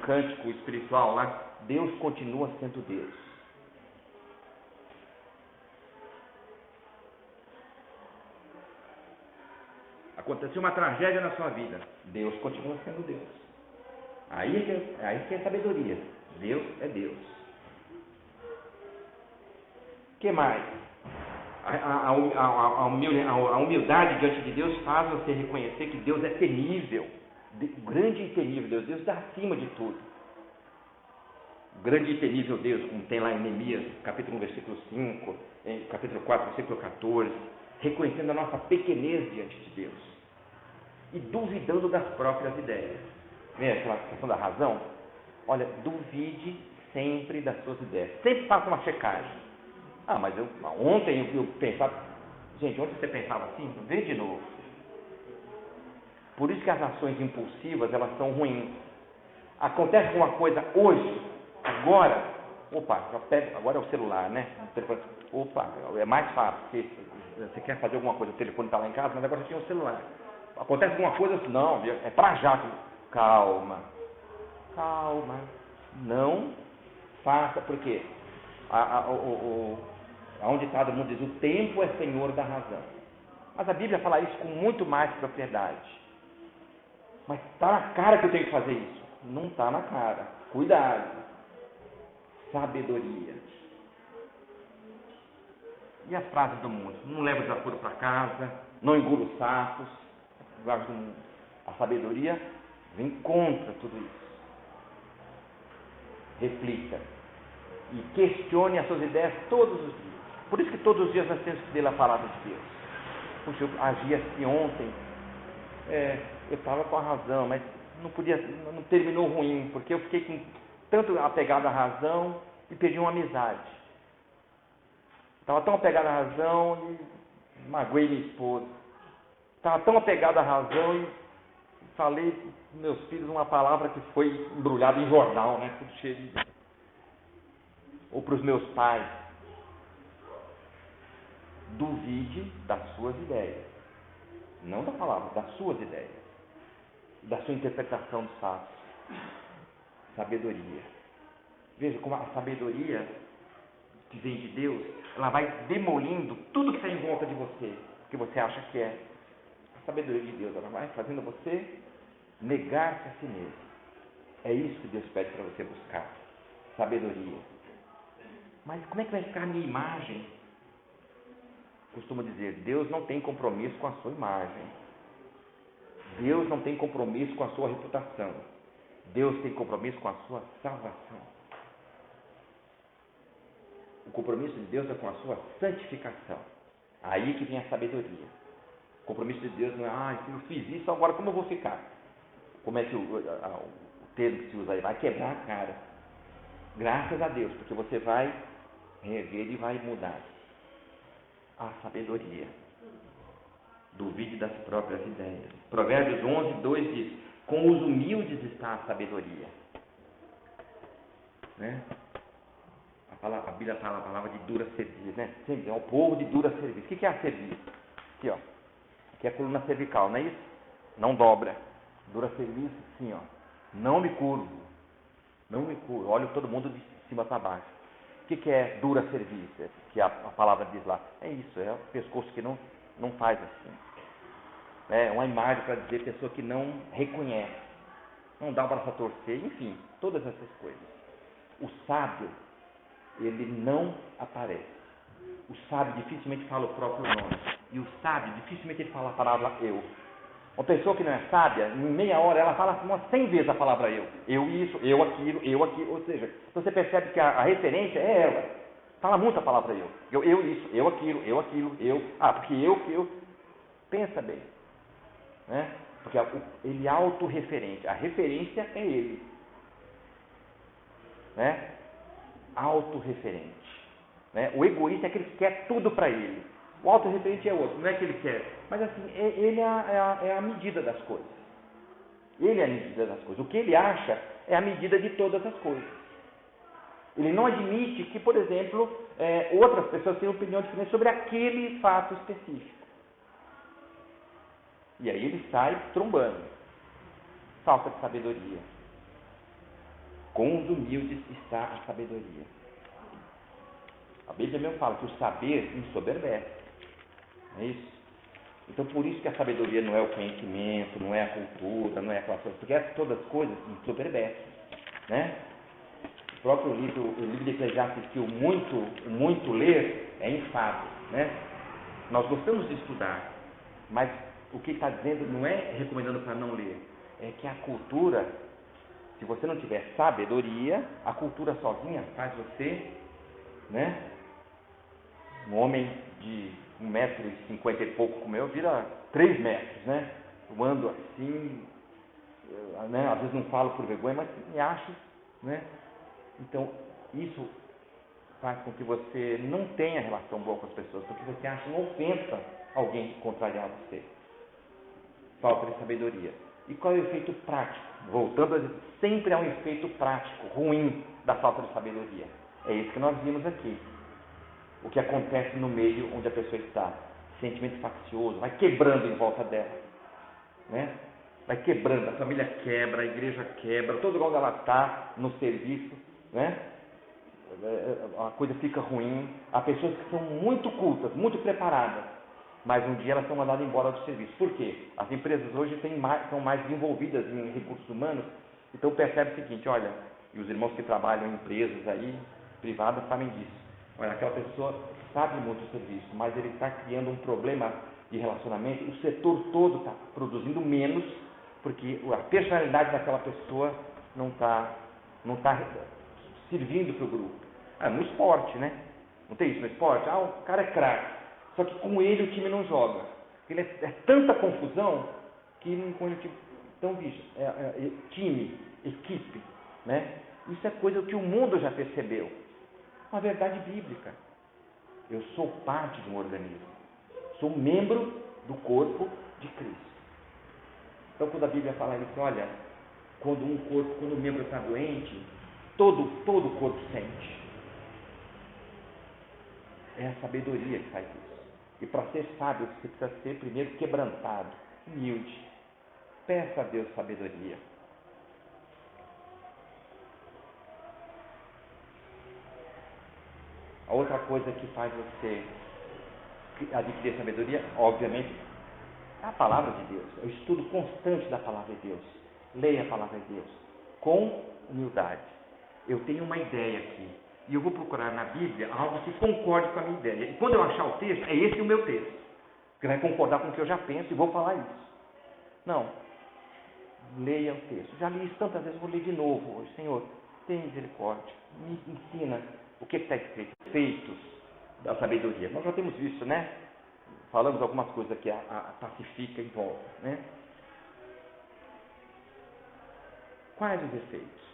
cântico espiritual lá, Deus continua sendo Deus. Aconteceu uma tragédia na sua vida, Deus continua sendo Deus. Aí que é sabedoria. Deus é Deus. O que mais? A humildade diante de Deus faz você reconhecer que Deus é temível, grande e temível Deus está acima de tudo. Grande e temível Deus, como tem lá em Neemias, capítulo 1, versículo 5, em capítulo 4, versículo 14, reconhecendo a nossa pequenez diante de Deus e duvidando das próprias ideias. Vê aquela questão da razão? Olha, duvide sempre das suas ideias. Sempre faça uma checagem. Mas ontem eu pensava... Gente, ontem você pensava assim? Vê de novo. Por isso que as ações impulsivas, elas são ruins. Acontece alguma coisa hoje, agora... agora é o celular, né? É mais fácil. Você quer fazer alguma coisa, o telefone está lá em casa, mas agora você tem um celular. Acontece alguma coisa, não, é para já. Calma. Não faça, porque há um ditado mundo diz, o tempo é senhor da razão. Mas a Bíblia fala isso com muito mais propriedade. Mas está na cara que eu tenho que fazer isso. Não está na cara. Cuidado. Sabedoria. E as frases do mundo? Não leva desaforo para casa, não engula os sapos. A sabedoria vem contra tudo isso. Reflita e questione as suas ideias todos os dias. Por isso que todos os dias nós temos que ler a palavra de Deus. Puxa, eu agi assim ontem, eu estava com a razão, mas não terminou ruim, porque eu fiquei com tanto apegado à razão e perdi uma amizade. Estava tão apegado à razão e magoei minha esposa. Estava tão apegado à razão e falei para meus filhos uma palavra que foi embrulhada em jornal, né? Tudo cheio de... Ou para os meus pais. Duvide das suas ideias. Não da palavra, das suas ideias. Da sua interpretação dos fatos. Sabedoria. Veja como a sabedoria que vem de Deus, ela vai demolindo tudo que está em volta de você, que você acha que é. A sabedoria de Deus, ela vai fazendo você negar-se a si mesmo. É isso que Deus pede para você buscar. Sabedoria. Mas como é que vai ficar a minha imagem? Costumo dizer, Deus não tem compromisso com a sua imagem. Deus não tem compromisso com a sua reputação. Deus tem compromisso com a sua salvação. O compromisso de Deus é com a sua santificação. Aí que vem a sabedoria. O compromisso de Deus não é, se eu fiz isso, agora como eu vou ficar? Como é que o termo que se usa aí? Vai quebrar a cara. Graças a Deus, porque você vai rever e vai mudar. A sabedoria. Duvide das próprias ideias. Provérbios 11, 2 diz: com os humildes está a sabedoria. Né? A Bíblia fala a palavra de dura serviço, né? Sempre é o povo de dura serviço. O que é a serviço? Aqui, ó. Aqui é a coluna cervical, não é isso? Não dobra. Dura serviço, sim, ó. Não me curvo. Não me curvo. Olho todo mundo de cima para baixo. O que é dura serviço? Que a palavra diz lá. É isso, é o pescoço que não faz assim. É uma imagem para dizer pessoa que não reconhece. Não dá um braço a torcer, enfim, todas essas coisas. O sábio, ele não aparece. O sábio dificilmente fala o próprio nome. E o sábio dificilmente ele fala a palavra eu. Uma pessoa que não é sábia, em meia hora ela fala umas 100 vezes a palavra eu. Eu isso, eu aquilo, eu aquilo. Ou seja, então você percebe que a referência é ela. Fala muito a palavra eu. Eu isso, eu aquilo, eu. Porque eu. Pensa bem. Né? Porque ele é autorreferente. A referência é ele. Né? Autorreferente. Né? O egoísta é aquele que quer tudo para ele. O autorreferente é outro, não é que ele quer. Mas assim, ele é a medida das coisas. Ele é a medida das coisas. O que ele acha é a medida de todas as coisas. Ele não admite que, por exemplo, outras pessoas tenham opinião diferente sobre aquele fato específico. E aí ele sai trombando. Falta de sabedoria. Com os humildes está a sabedoria. A Bíblia mesmo fala que o saber ensoberbece. Não é isso? Então, por isso que a sabedoria não é o conhecimento, não é a cultura, não é aquela coisa, porque todas as coisas ensoberbecem. Né? O próprio livro, o livro de Eclesiastes, que o muito ler é enfado. Né? Nós gostamos de estudar, mas o que está dizendo não é recomendando para não ler, é que a cultura, se você não tiver sabedoria, a cultura sozinha faz você, né? Um homem de 1,50 m e pouco como eu, vira 3 metros, né? Eu ando assim, né? Às vezes não falo por vergonha, mas me acho, né? Então, isso faz com que você não tenha relação boa com as pessoas, porque você acha uma ofensa alguém contrariar você. Falta de sabedoria. E qual é o efeito prático? Voltando a dizer, sempre há um efeito prático, ruim, da falta de sabedoria. É isso que nós vimos aqui. O que acontece no meio onde a pessoa está. Sentimento faccioso, vai quebrando em volta dela. Né? Vai quebrando, a família quebra, a igreja quebra, todo lugar onde ela está, no serviço, né? A coisa fica ruim. Há pessoas que são muito cultas, muito preparadas, mas um dia elas são mandadas embora do serviço. Por quê? As empresas hoje são mais desenvolvidas em recursos humanos, então percebe o seguinte, olha, e os irmãos que trabalham em empresas aí, privadas, sabem disso. Olha, aquela pessoa sabe muito o serviço, mas ele está criando um problema de relacionamento, o setor todo está produzindo menos, porque a personalidade daquela pessoa não está servindo para o grupo. No esporte, né? Não tem isso no esporte? O cara é craque, só que com ele o time não joga. Ele é tanta confusão que não põe o time. Então, veja, time, equipe, né? Isso é coisa que o mundo já percebeu. Uma verdade bíblica. Eu sou parte de um organismo. Sou membro do corpo de Cristo. Então, quando a Bíblia fala isso, olha, quando um membro está doente, todo o corpo sente. É a sabedoria que faz isso. E para ser sábio, você precisa ser primeiro quebrantado, humilde. Peça a Deus sabedoria. A outra coisa que faz você adquirir sabedoria, obviamente, é a palavra de Deus. É o estudo constante da palavra de Deus. Leia a palavra de Deus com humildade. Eu tenho uma ideia aqui e eu vou procurar na Bíblia algo que concorde com a minha ideia. E quando eu achar o texto, é esse o meu texto, que vai concordar com o que eu já penso e vou falar isso. Não. Leia o texto. Já li isso tantas vezes, vou ler de novo hoje. Senhor, tenha misericórdia. Me ensina o que está escrito. Efeitos da sabedoria. Nós já temos visto, né? Falamos algumas coisas que a pacifica em volta, né? Quais os efeitos?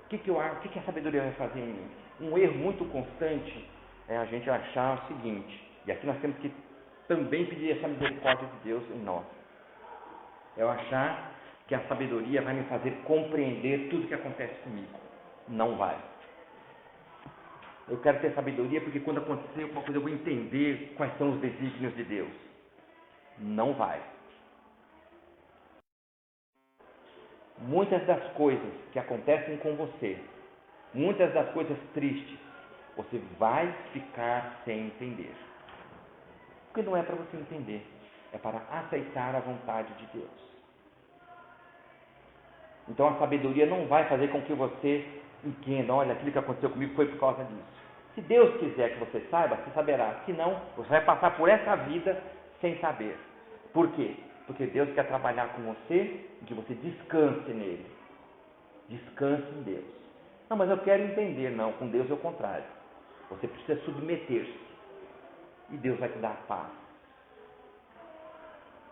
O que a sabedoria vai fazer em mim? Um erro muito constante é a gente achar o seguinte, e aqui nós temos que também pedir essa misericórdia de Deus em nós. É eu achar que a sabedoria vai me fazer compreender tudo o que acontece comigo. Não vai. Eu quero ter sabedoria porque quando acontecer alguma coisa eu vou entender quais são os desígnios de Deus. Não vai. Muitas das coisas que acontecem com você, muitas das coisas tristes, você vai ficar sem entender. Porque não é para você entender, é para aceitar a vontade de Deus. Então a sabedoria não vai fazer com que você entenda, olha, aquilo que aconteceu comigo foi por causa disso. Se Deus quiser que você saiba, você saberá. Se não, você vai passar por essa vida sem saber. Por quê? Porque Deus quer trabalhar com você e que você descanse nele. Descanse em Deus. Não, mas eu quero entender. Não, com Deus é o contrário. Você precisa submeter-se. E Deus vai te dar paz.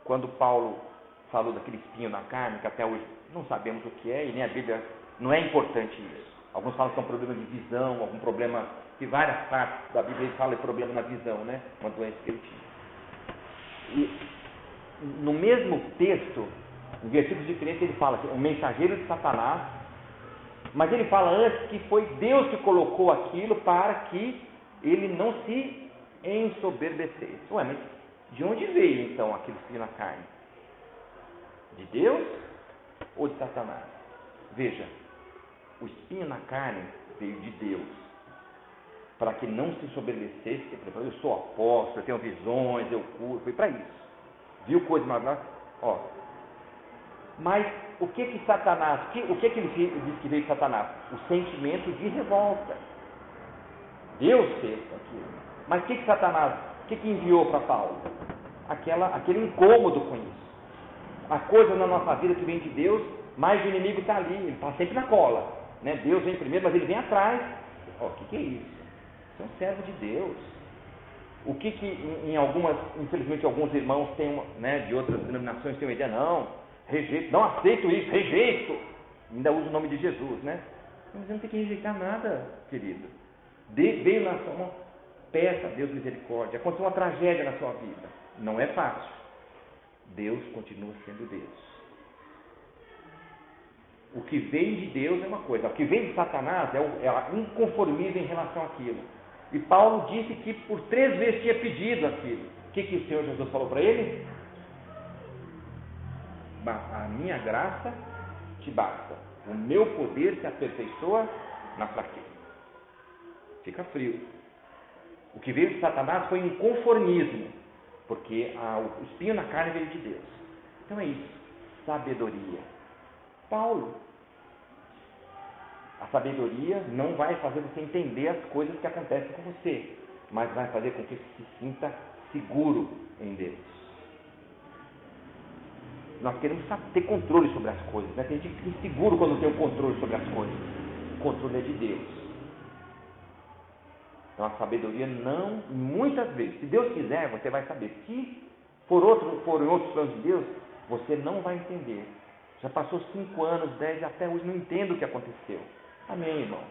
Quando Paulo falou daquele espinho na carne, que até hoje não sabemos o que é, e nem a Bíblia, não é importante isso. Alguns falam que é um problema de visão, algum problema, que várias partes da Bíblia falam de problema na visão, né? Uma doença que ele tinha. E no mesmo texto, em versículos diferentes, ele fala que o mensageiro de Satanás, mas ele fala antes que foi Deus que colocou aquilo para que ele não se ensoberbecesse. Ué, mas de onde veio então aquele espinho na carne? De Deus ou de Satanás? Veja, o espinho na carne veio de Deus, para que não se ensoberbecesse. Eu sou apóstolo, eu tenho visões, eu curo, foi para isso. Viu coisa maravilhosa? Mas o que Satanás, o que ele diz que veio de Satanás? O sentimento de revolta. Deus fez aquilo. Mas o que Satanás, o que enviou para Paulo? Aquele incômodo com isso. A coisa na nossa vida que vem de Deus, mas o inimigo está ali, ele está sempre na cola. Né? Deus vem primeiro, mas ele vem atrás. O que é isso? Você é um servo de Deus. O que em algumas, infelizmente, alguns irmãos têm, né, de outras denominações têm uma ideia, não, rejeito, não aceito isso, rejeito. Ainda usa o nome de Jesus, né? Mas você não tem que rejeitar nada, querido. Veio na sua mão, peça a Deus misericórdia. Aconteceu uma tragédia na sua vida. Não é fácil. Deus continua sendo Deus. O que vem de Deus é uma coisa, o que vem de Satanás é a inconformismo em relação àquilo. E Paulo disse que por 3 vezes tinha pedido aquilo. O que o Senhor Jesus falou para ele? A minha graça te basta. O meu poder se aperfeiçoa na fraqueza. Fica frio. O que veio de Satanás foi inconformismo, porque o espinho na carne veio de Deus. Então é isso. Sabedoria. Paulo. A sabedoria não vai fazer você entender as coisas que acontecem com você, mas vai fazer com que você se sinta seguro em Deus. nós queremos ter controle sobre as coisas, né? Tem gente que fica inseguro quando tem o controle sobre as coisas. O controle é de Deus. Então a sabedoria não, muitas vezes, se Deus quiser, você vai saber. Se for em outros planos de Deus, você não vai entender. Já passou 5 anos, 10 e até hoje não entendo o que aconteceu. Amém, irmão?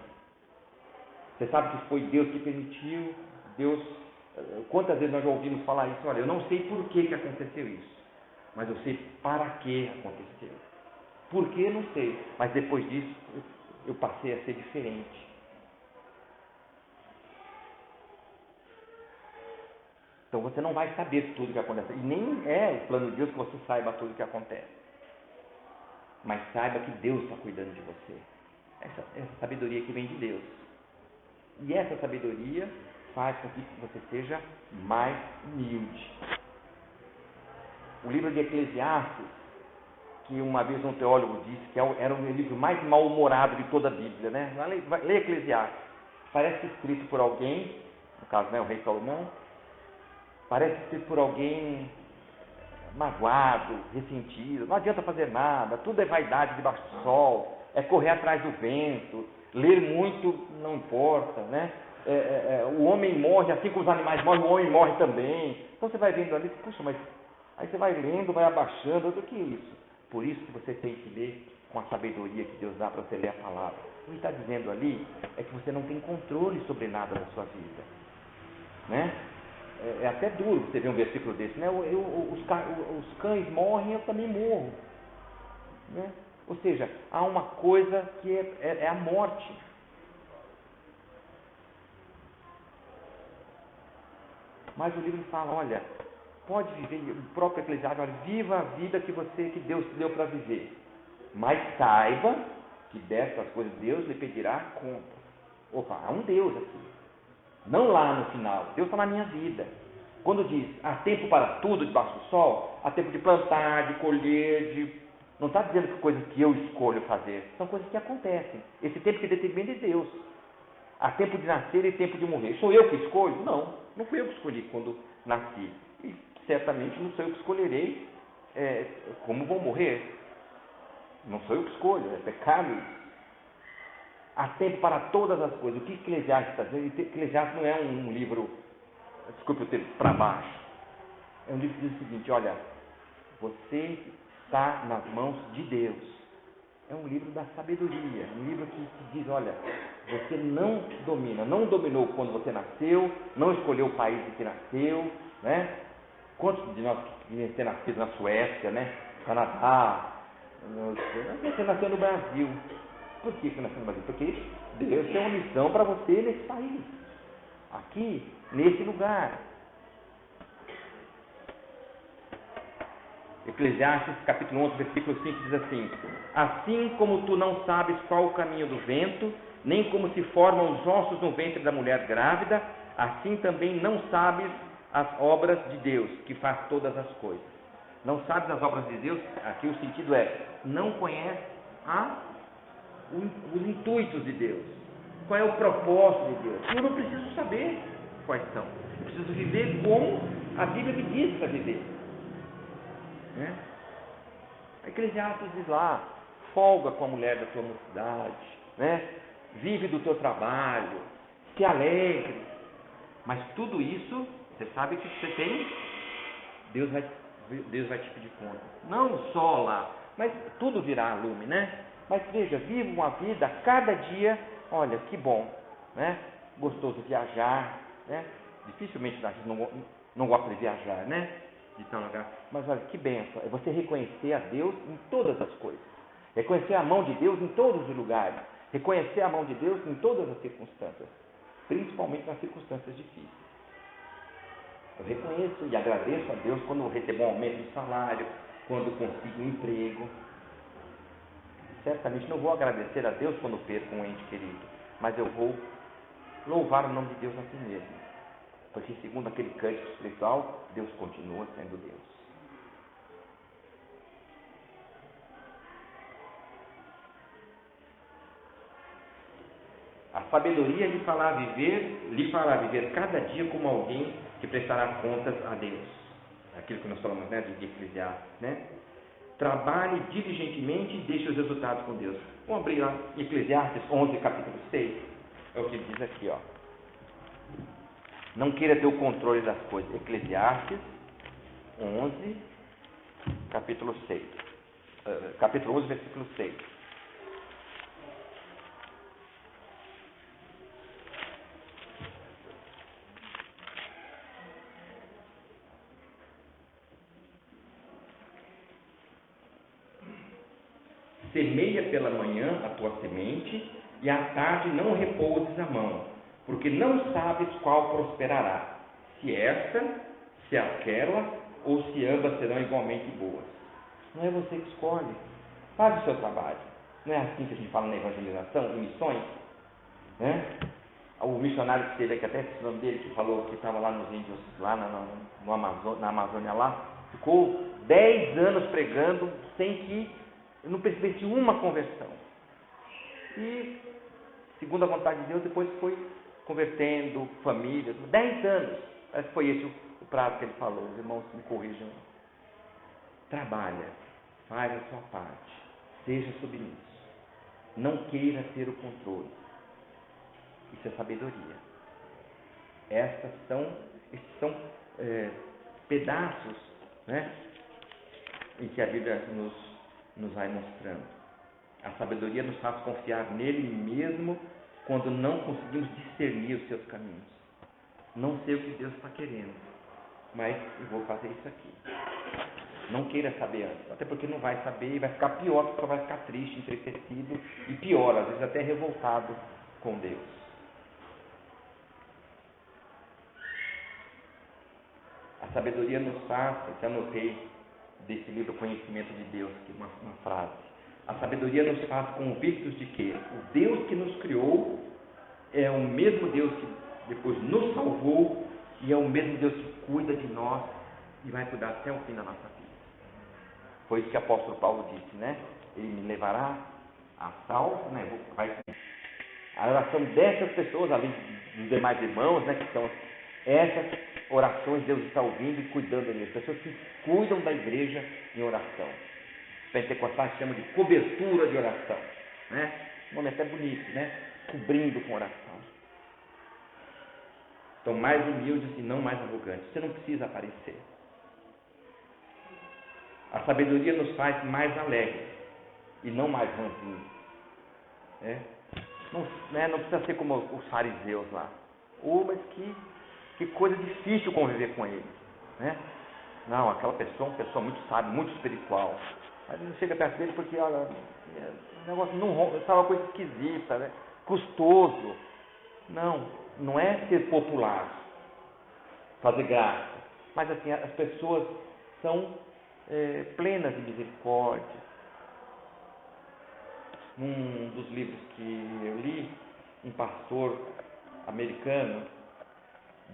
Você sabe que foi Deus que permitiu, Deus... Quantas vezes nós já ouvimos falar isso? Olha, eu não sei por que aconteceu isso, mas eu sei para que aconteceu. Por que, não sei, mas depois disso eu passei a ser diferente. Então você não vai saber tudo o que acontece, e nem é o plano de Deus que você saiba tudo o que acontece. Mas saiba que Deus está cuidando de você. Essa sabedoria que vem de Deus. E essa sabedoria faz com que você seja mais humilde. O livro de Eclesiastes, que uma vez um teólogo disse que era o livro mais mal-humorado de toda a Bíblia, né? Leia Eclesiastes. Parece escrito por alguém, no caso, né, o rei Salomão, parece escrito por alguém magoado, ressentido, não adianta fazer nada, tudo é vaidade debaixo do sol, é correr atrás do vento, ler muito não importa, né? O homem morre, assim como os animais morrem, o homem morre também. Então você vai vendo ali, puxa, mas aí você vai lendo, vai abaixando, o que é isso? Por isso que você tem que ler com a sabedoria que Deus dá para você ler a palavra. O que está dizendo ali é que você não tem controle sobre nada da sua vida, né? É até duro você ver um versículo desse, né? Os cães morrem, eu também morro, né? Ou seja, há uma coisa que é a morte. Mas o livro fala, olha, pode viver, o próprio Eclesiastes, olha, viva a vida que Deus te deu para viver. Mas saiba que dessas coisas Deus lhe pedirá conta. Opa, há um Deus aqui. Não lá no final, Deus está na minha vida. Quando diz, há tempo para tudo debaixo do sol, há tempo de plantar, de colher, não está dizendo que coisas que eu escolho fazer, são coisas que acontecem. Esse tempo que determina é Deus. Há tempo de nascer e tempo de morrer. Sou eu que escolho? Não fui eu que escolhi quando nasci. E certamente não sou eu que escolherei como vou morrer. Não sou eu que escolho, é pecado isso. Há tempo para todas as coisas. O que Eclesiastes está dizendo? Eclesiastes não é um livro, desculpe o termo, para baixo. É um livro que diz o seguinte, olha, você está nas mãos de Deus. É um livro da sabedoria, um livro que te diz, olha, você não dominou quando você nasceu, não escolheu o país em que nasceu, né? Quantos de nós queríamos ter nascido na Suécia, né? Canadá, você nasceu no Brasil. Por que você nasceu no Brasil? Porque Deus tem uma missão para você nesse país, aqui, nesse lugar. Eclesiastes capítulo 11, versículo 5 diz assim, assim como tu não sabes qual o caminho do vento, nem como se formam os ossos no ventre da mulher grávida, assim também não sabes as obras de Deus, que faz todas as coisas. Não sabes as obras de Deus, aqui o sentido é, não conhece os intuitos de Deus, qual é o propósito de Deus. Eu não preciso saber quais são, eu preciso viver como a Bíblia me diz para viver. Né? A Eclesiastes diz lá, folga com a mulher da tua mocidade, né? Vive do teu trabalho, se alegre, mas tudo isso, você sabe que você tem, Deus vai te pedir conta, não só lá, mas tudo virá a lume, né? Mas veja, viva uma vida, cada dia, olha, que bom, né? Gostoso viajar, né? Dificilmente a gente não gosta de viajar, né? De tal lugar. Mas olha, que benção, é você reconhecer a Deus em todas as coisas, reconhecer a mão de Deus em todos os lugares, reconhecer a mão de Deus em todas as circunstâncias, principalmente nas circunstâncias difíceis. Eu reconheço e agradeço a Deus quando recebo um aumento de salário, quando consigo um emprego. Certamente não vou agradecer a Deus quando perco um ente querido, mas eu vou louvar o nome de Deus assim mesmo. Porque segundo aquele cântico espiritual, Deus continua sendo Deus. A sabedoria lhe fará viver cada dia como alguém que prestará contas a Deus. Aquilo que nós falamos, né, de Eclesiastes, né? trabalhe diligentemente e deixe os resultados com Deus. Vamos abrir lá em Eclesiastes 11, capítulo 6. É o que ele diz aqui, ó. Não queira ter o controle das coisas. Eclesiastes 11, capítulo 6. Capítulo 11, versículo 6. Semeia pela manhã a tua semente, e à tarde não repouses a mão, porque não sabes qual prosperará, se esta, se aquela, ou se ambas serão igualmente boas. Não é você que escolhe. Faz o seu trabalho. Não é assim que a gente fala na evangelização, em missões? Né? O missionário que esteve aqui, até esse nome dele, que falou que estava lá nos índios, lá na Amazônia lá, ficou 10 anos pregando sem que não percebesse uma conversão. E, segundo a vontade de Deus, depois foi convertendo famílias, 10 anos. Parece que foi esse o prazo que ele falou. Os irmãos me corrijam. Trabalha, faz a sua parte, seja submisso. Não queira ter o controle. Isso é sabedoria. Esses são pedaços, né, em que a Bíblia nos vai mostrando. A sabedoria nos faz confiar nele mesmo quando não conseguimos discernir os seus caminhos. Não sei o que Deus está querendo, mas eu vou fazer isso aqui. Não queira saber antes, até porque não vai saber e vai ficar pior, porque vai ficar triste, entristecido e pior, às vezes até revoltado com Deus. A sabedoria nos faz, eu anotei desse livro Conhecimento de Deus, que é uma frase. A sabedoria nos faz convictos de que o Deus que nos criou é o mesmo Deus que depois nos salvou e é o mesmo Deus que cuida de nós e vai cuidar até o fim da nossa vida. Foi isso que o apóstolo Paulo disse, né? Ele me levará a salvo, né? A oração dessas pessoas, além dos demais irmãos, né? Que são essas orações, Deus está ouvindo e cuidando deles. Pessoas que cuidam da igreja em oração. Os pentecostais chamam de cobertura de oração, né? Um nome até bonito, né? Cobrindo com oração. Então, mais humildes e não mais arrogantes. Você não precisa aparecer. A sabedoria nos faz mais alegres e não mais ranzinhos. Não precisa ser como os fariseus lá. Mas que coisa difícil conviver com eles. Né? Não, aquela pessoa é uma pessoa muito sábia, muito espiritual. Mas não chega perto dele porque, olha, o negócio não rompe, está uma coisa esquisita, né? Custoso. Não é ser popular, fazer graça. Mas assim, as pessoas são plenas de misericórdia. Num dos livros que eu li, um pastor americano,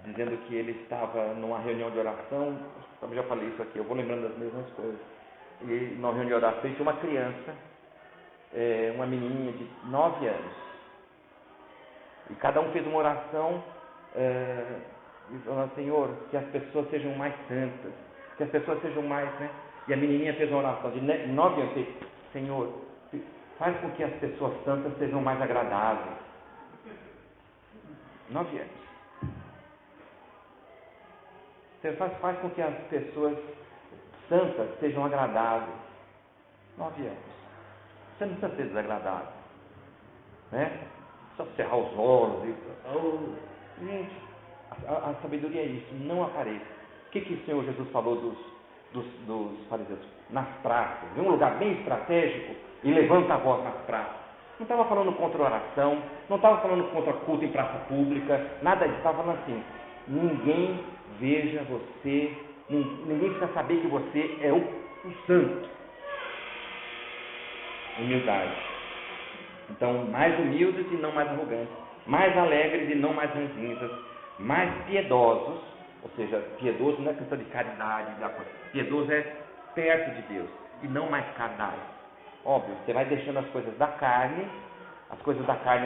dizendo que ele estava numa reunião de oração, eu já falei isso aqui, eu vou lembrando das mesmas coisas, e numa reunião de oração tinha uma criança, uma menininha de 9 anos, e cada um fez uma oração, e falando: Senhor, que as pessoas sejam mais santas, que as pessoas sejam mais, né? E a menininha fez uma oração de 9 anos, fez: Senhor, faz com que as pessoas santas sejam mais agradáveis. 9 anos. Você faz com que as pessoas santas sejam agradáveis. 9 anos. Você não precisa ser desagradável, né? Só cerrar os olhos. Gente, a sabedoria é isso. Não apareça. O que o Senhor Jesus falou dos fariseus? Nas praças. Em um lugar bem estratégico e levanta a voz nas praças. Não estava falando contra oração, não estava falando contra culto em praça pública, nada disso. Estava falando assim: ninguém veja você, ninguém precisa saber que você é o santo. Humildade. Então, mais humildes e não mais arrogantes, mais alegres e não mais ranzinhas, mais piedosos, ou seja, piedoso não é questão de caridade, piedoso é perto de Deus, e não mais carnais. Óbvio, você vai deixando as coisas da carne,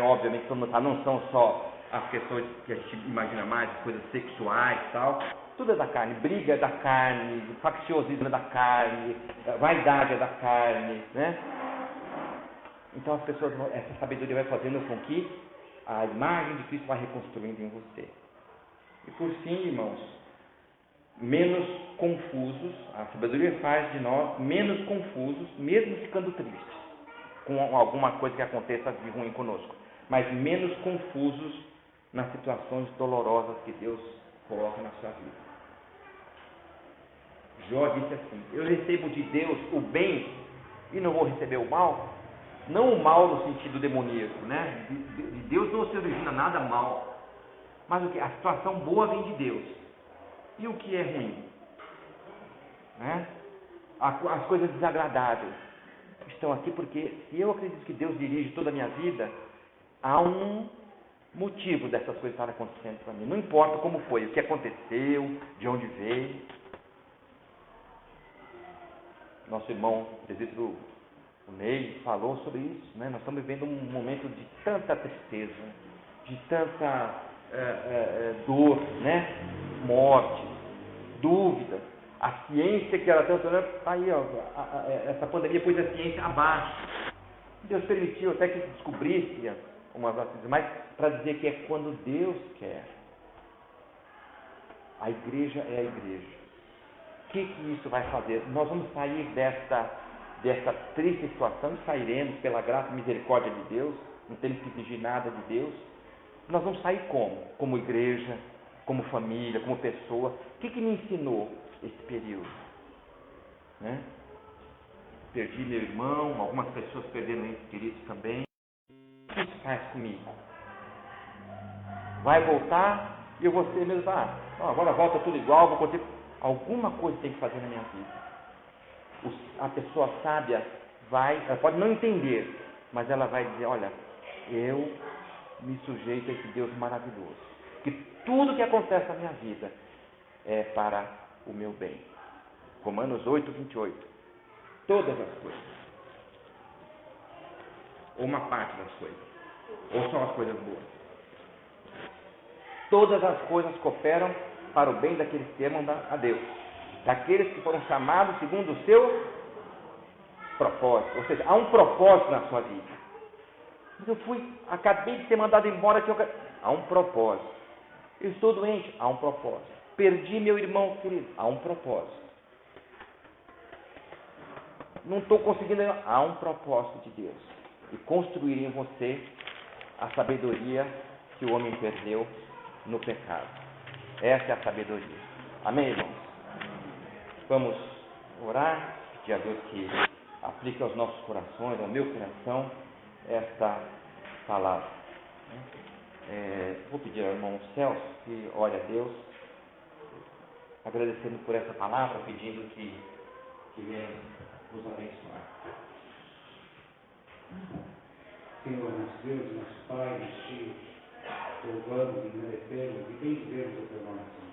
obviamente, não são só as questões que a gente imagina mais, as coisas sexuais e tal, Tudo é da carne. Briga é da carne, facciosismo é da carne, vaidade é da carne, né? Então as pessoas, essa sabedoria vai fazendo com que a imagem de Cristo vai reconstruindo em você. E por fim, irmãos, menos confusos. A sabedoria faz de nós menos confusos, mesmo ficando tristes com alguma coisa que aconteça de ruim conosco, mas menos confusos nas situações dolorosas que Deus coloca na sua vida. Jó disse assim: eu recebo de Deus o bem e não vou receber o mal. Não o mal no sentido demoníaco, né? De Deus não se origina nada mal, mas o que? A situação boa vem de Deus. E o que é ruim? Né? As coisas desagradáveis estão aqui porque, se eu acredito que Deus dirige toda a minha vida, há um motivo dessas coisas estarem acontecendo para mim. Não importa como foi, o que aconteceu, de onde veio. Nosso irmão, presbítero Ney, falou sobre isso, né? Nós estamos vivendo um momento de tanta tristeza, de tanta dor, né? Morte, dúvidas. A ciência que era tanto, está aí, ó, essa pandemia pôs a ciência abaixo. Deus permitiu até que descobrisse umas vacinas, mas para dizer que é quando Deus quer. A igreja é a igreja. O que isso vai fazer? Nós vamos sair dessa triste situação, e sairemos pela graça e misericórdia de Deus, não temos que exigir nada de Deus. Nós vamos sair como? Como igreja, como família, como pessoa. O que me ensinou esse período? Né? Perdi meu irmão, algumas pessoas perderam entes queridos também. O que isso faz comigo? Vai voltar e eu vou ser mesmo, agora volta tudo igual, vou conseguir. Alguma coisa tem que fazer na minha vida. A pessoa sábia ela pode não entender, mas ela vai dizer: olha, eu me sujeito a esse Deus maravilhoso, que tudo que acontece na minha vida é para o meu bem. Romanos 8, 28. Todas as coisas, ou uma parte das coisas, ou só as coisas boas, todas as coisas cooperam para o bem daqueles que amam a Deus, daqueles que foram chamados segundo o seu propósito. Ou seja, há um propósito na sua vida. Mas eu acabei de ser mandado embora, há um propósito. Eu estou doente, há um propósito. Perdi meu irmão querido, há um propósito. Não estou conseguindo, há um propósito de Deus. E construir em você a sabedoria que o homem perdeu no pecado. Essa é a sabedoria. Amém, irmãos? Vamos orar, pedir a Deus que aplique aos nossos corações, ao meu coração, esta palavra. Vou pedir ao irmão Celso que ore a Deus, agradecendo por essa palavra, pedindo que venha nos abençoar. Senhor, nosso Deus, nosso Pai, nós te louvamos e agradecemos e bendizemos o teu nome, Senhor.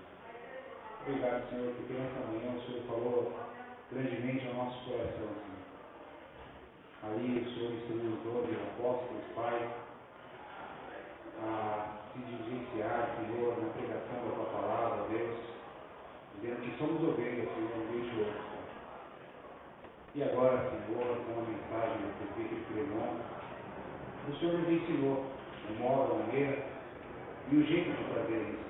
Obrigado, Senhor, porque nessa manhã o Senhor falou grandemente ao nosso coração, Senhor. Ali o Senhor ensinou todos os apóstolos, Pai, a se diligenciar, Senhor, na pregação da tua palavra, Deus, dizendo que somos ovelhas, Senhor, no meio de outros. E agora, Senhor, com a mensagem do presbítero Filemão, o Senhor nos ensinou o modo, a maneira e o jeito de fazer isso.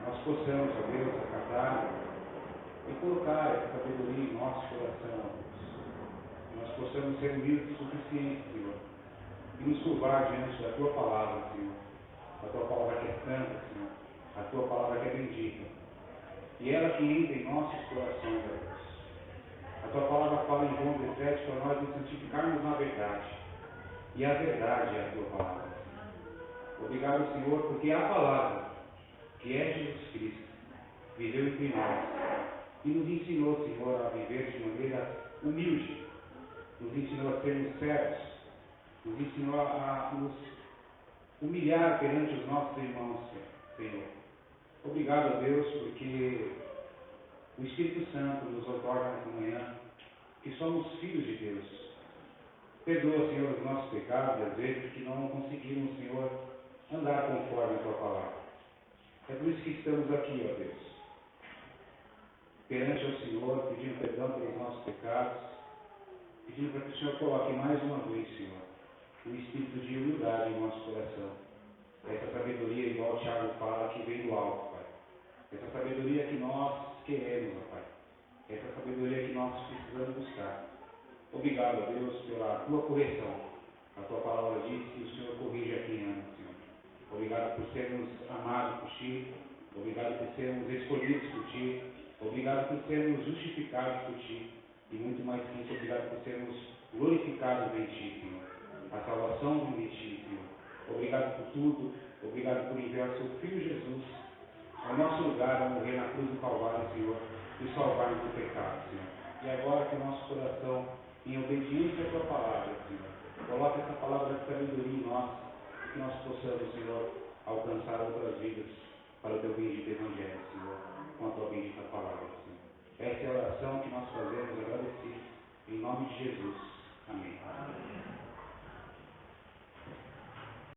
Nós possamos, ó Deus, acatar e colocar essa sabedoria em nosso coração, Deus. Nós possamos ser humildes o suficiente, Senhor, e nos curvar diante da tua palavra, Senhor. A tua palavra que é santa, Senhor. A tua palavra que é bendita. E ela que entra em nossos corações, ó Deus. A tua palavra fala em João 17 para nós nos santificarmos na verdade. E a verdade é a tua palavra. Obrigado, Senhor, porque a palavra, que é Jesus Cristo, viveu entre nós e nos ensinou, Senhor, a viver de maneira humilde, nos ensinou a sermos servos, nos ensinou a nos humilhar perante os nossos irmãos, Senhor. Obrigado a Deus, porque o Espírito Santo nos otorga nessa manhã que somos filhos de Deus. Perdoa, Senhor, os nossos pecados, às vezes que não conseguimos, Senhor, andar conforme a tua palavra. É por isso que estamos aqui, ó Deus, perante ao Senhor, pedindo perdão pelos nossos pecados, pedindo para que o Senhor coloque mais uma vez, Senhor, um espírito de humildade em nosso coração. Essa sabedoria, igual o Tiago fala, que vem do alto, Pai. Essa sabedoria que nós queremos, ó Pai. Essa sabedoria que nós precisamos buscar. Obrigado, ó Deus, pela tua correção. A tua palavra diz que o Senhor corrige a quem ama, Senhor. Obrigado por sermos amados por Ti. Obrigado por sermos escolhidos por Ti. Obrigado por sermos justificados por Ti. E muito mais que isso, obrigado por sermos glorificados em Ti, Senhor. A salvação vem de Ti, Senhor. Obrigado por tudo. Obrigado por enviar Seu Filho Jesus ao nosso lugar, a morrer na cruz do Calvário, Senhor, e salvar-nos do pecado, Senhor. E agora que o nosso coração, em obediência à Tua palavra, Senhor, coloque essa palavra de sabedoria em nós, e que nós possamos, Senhor, alcançar outras vidas para o Teu bendito Evangelho, Senhor, com a Tua bendita palavra, Senhor. Essa é a oração que nós fazemos agradecidos, em nome de Jesus. Amém.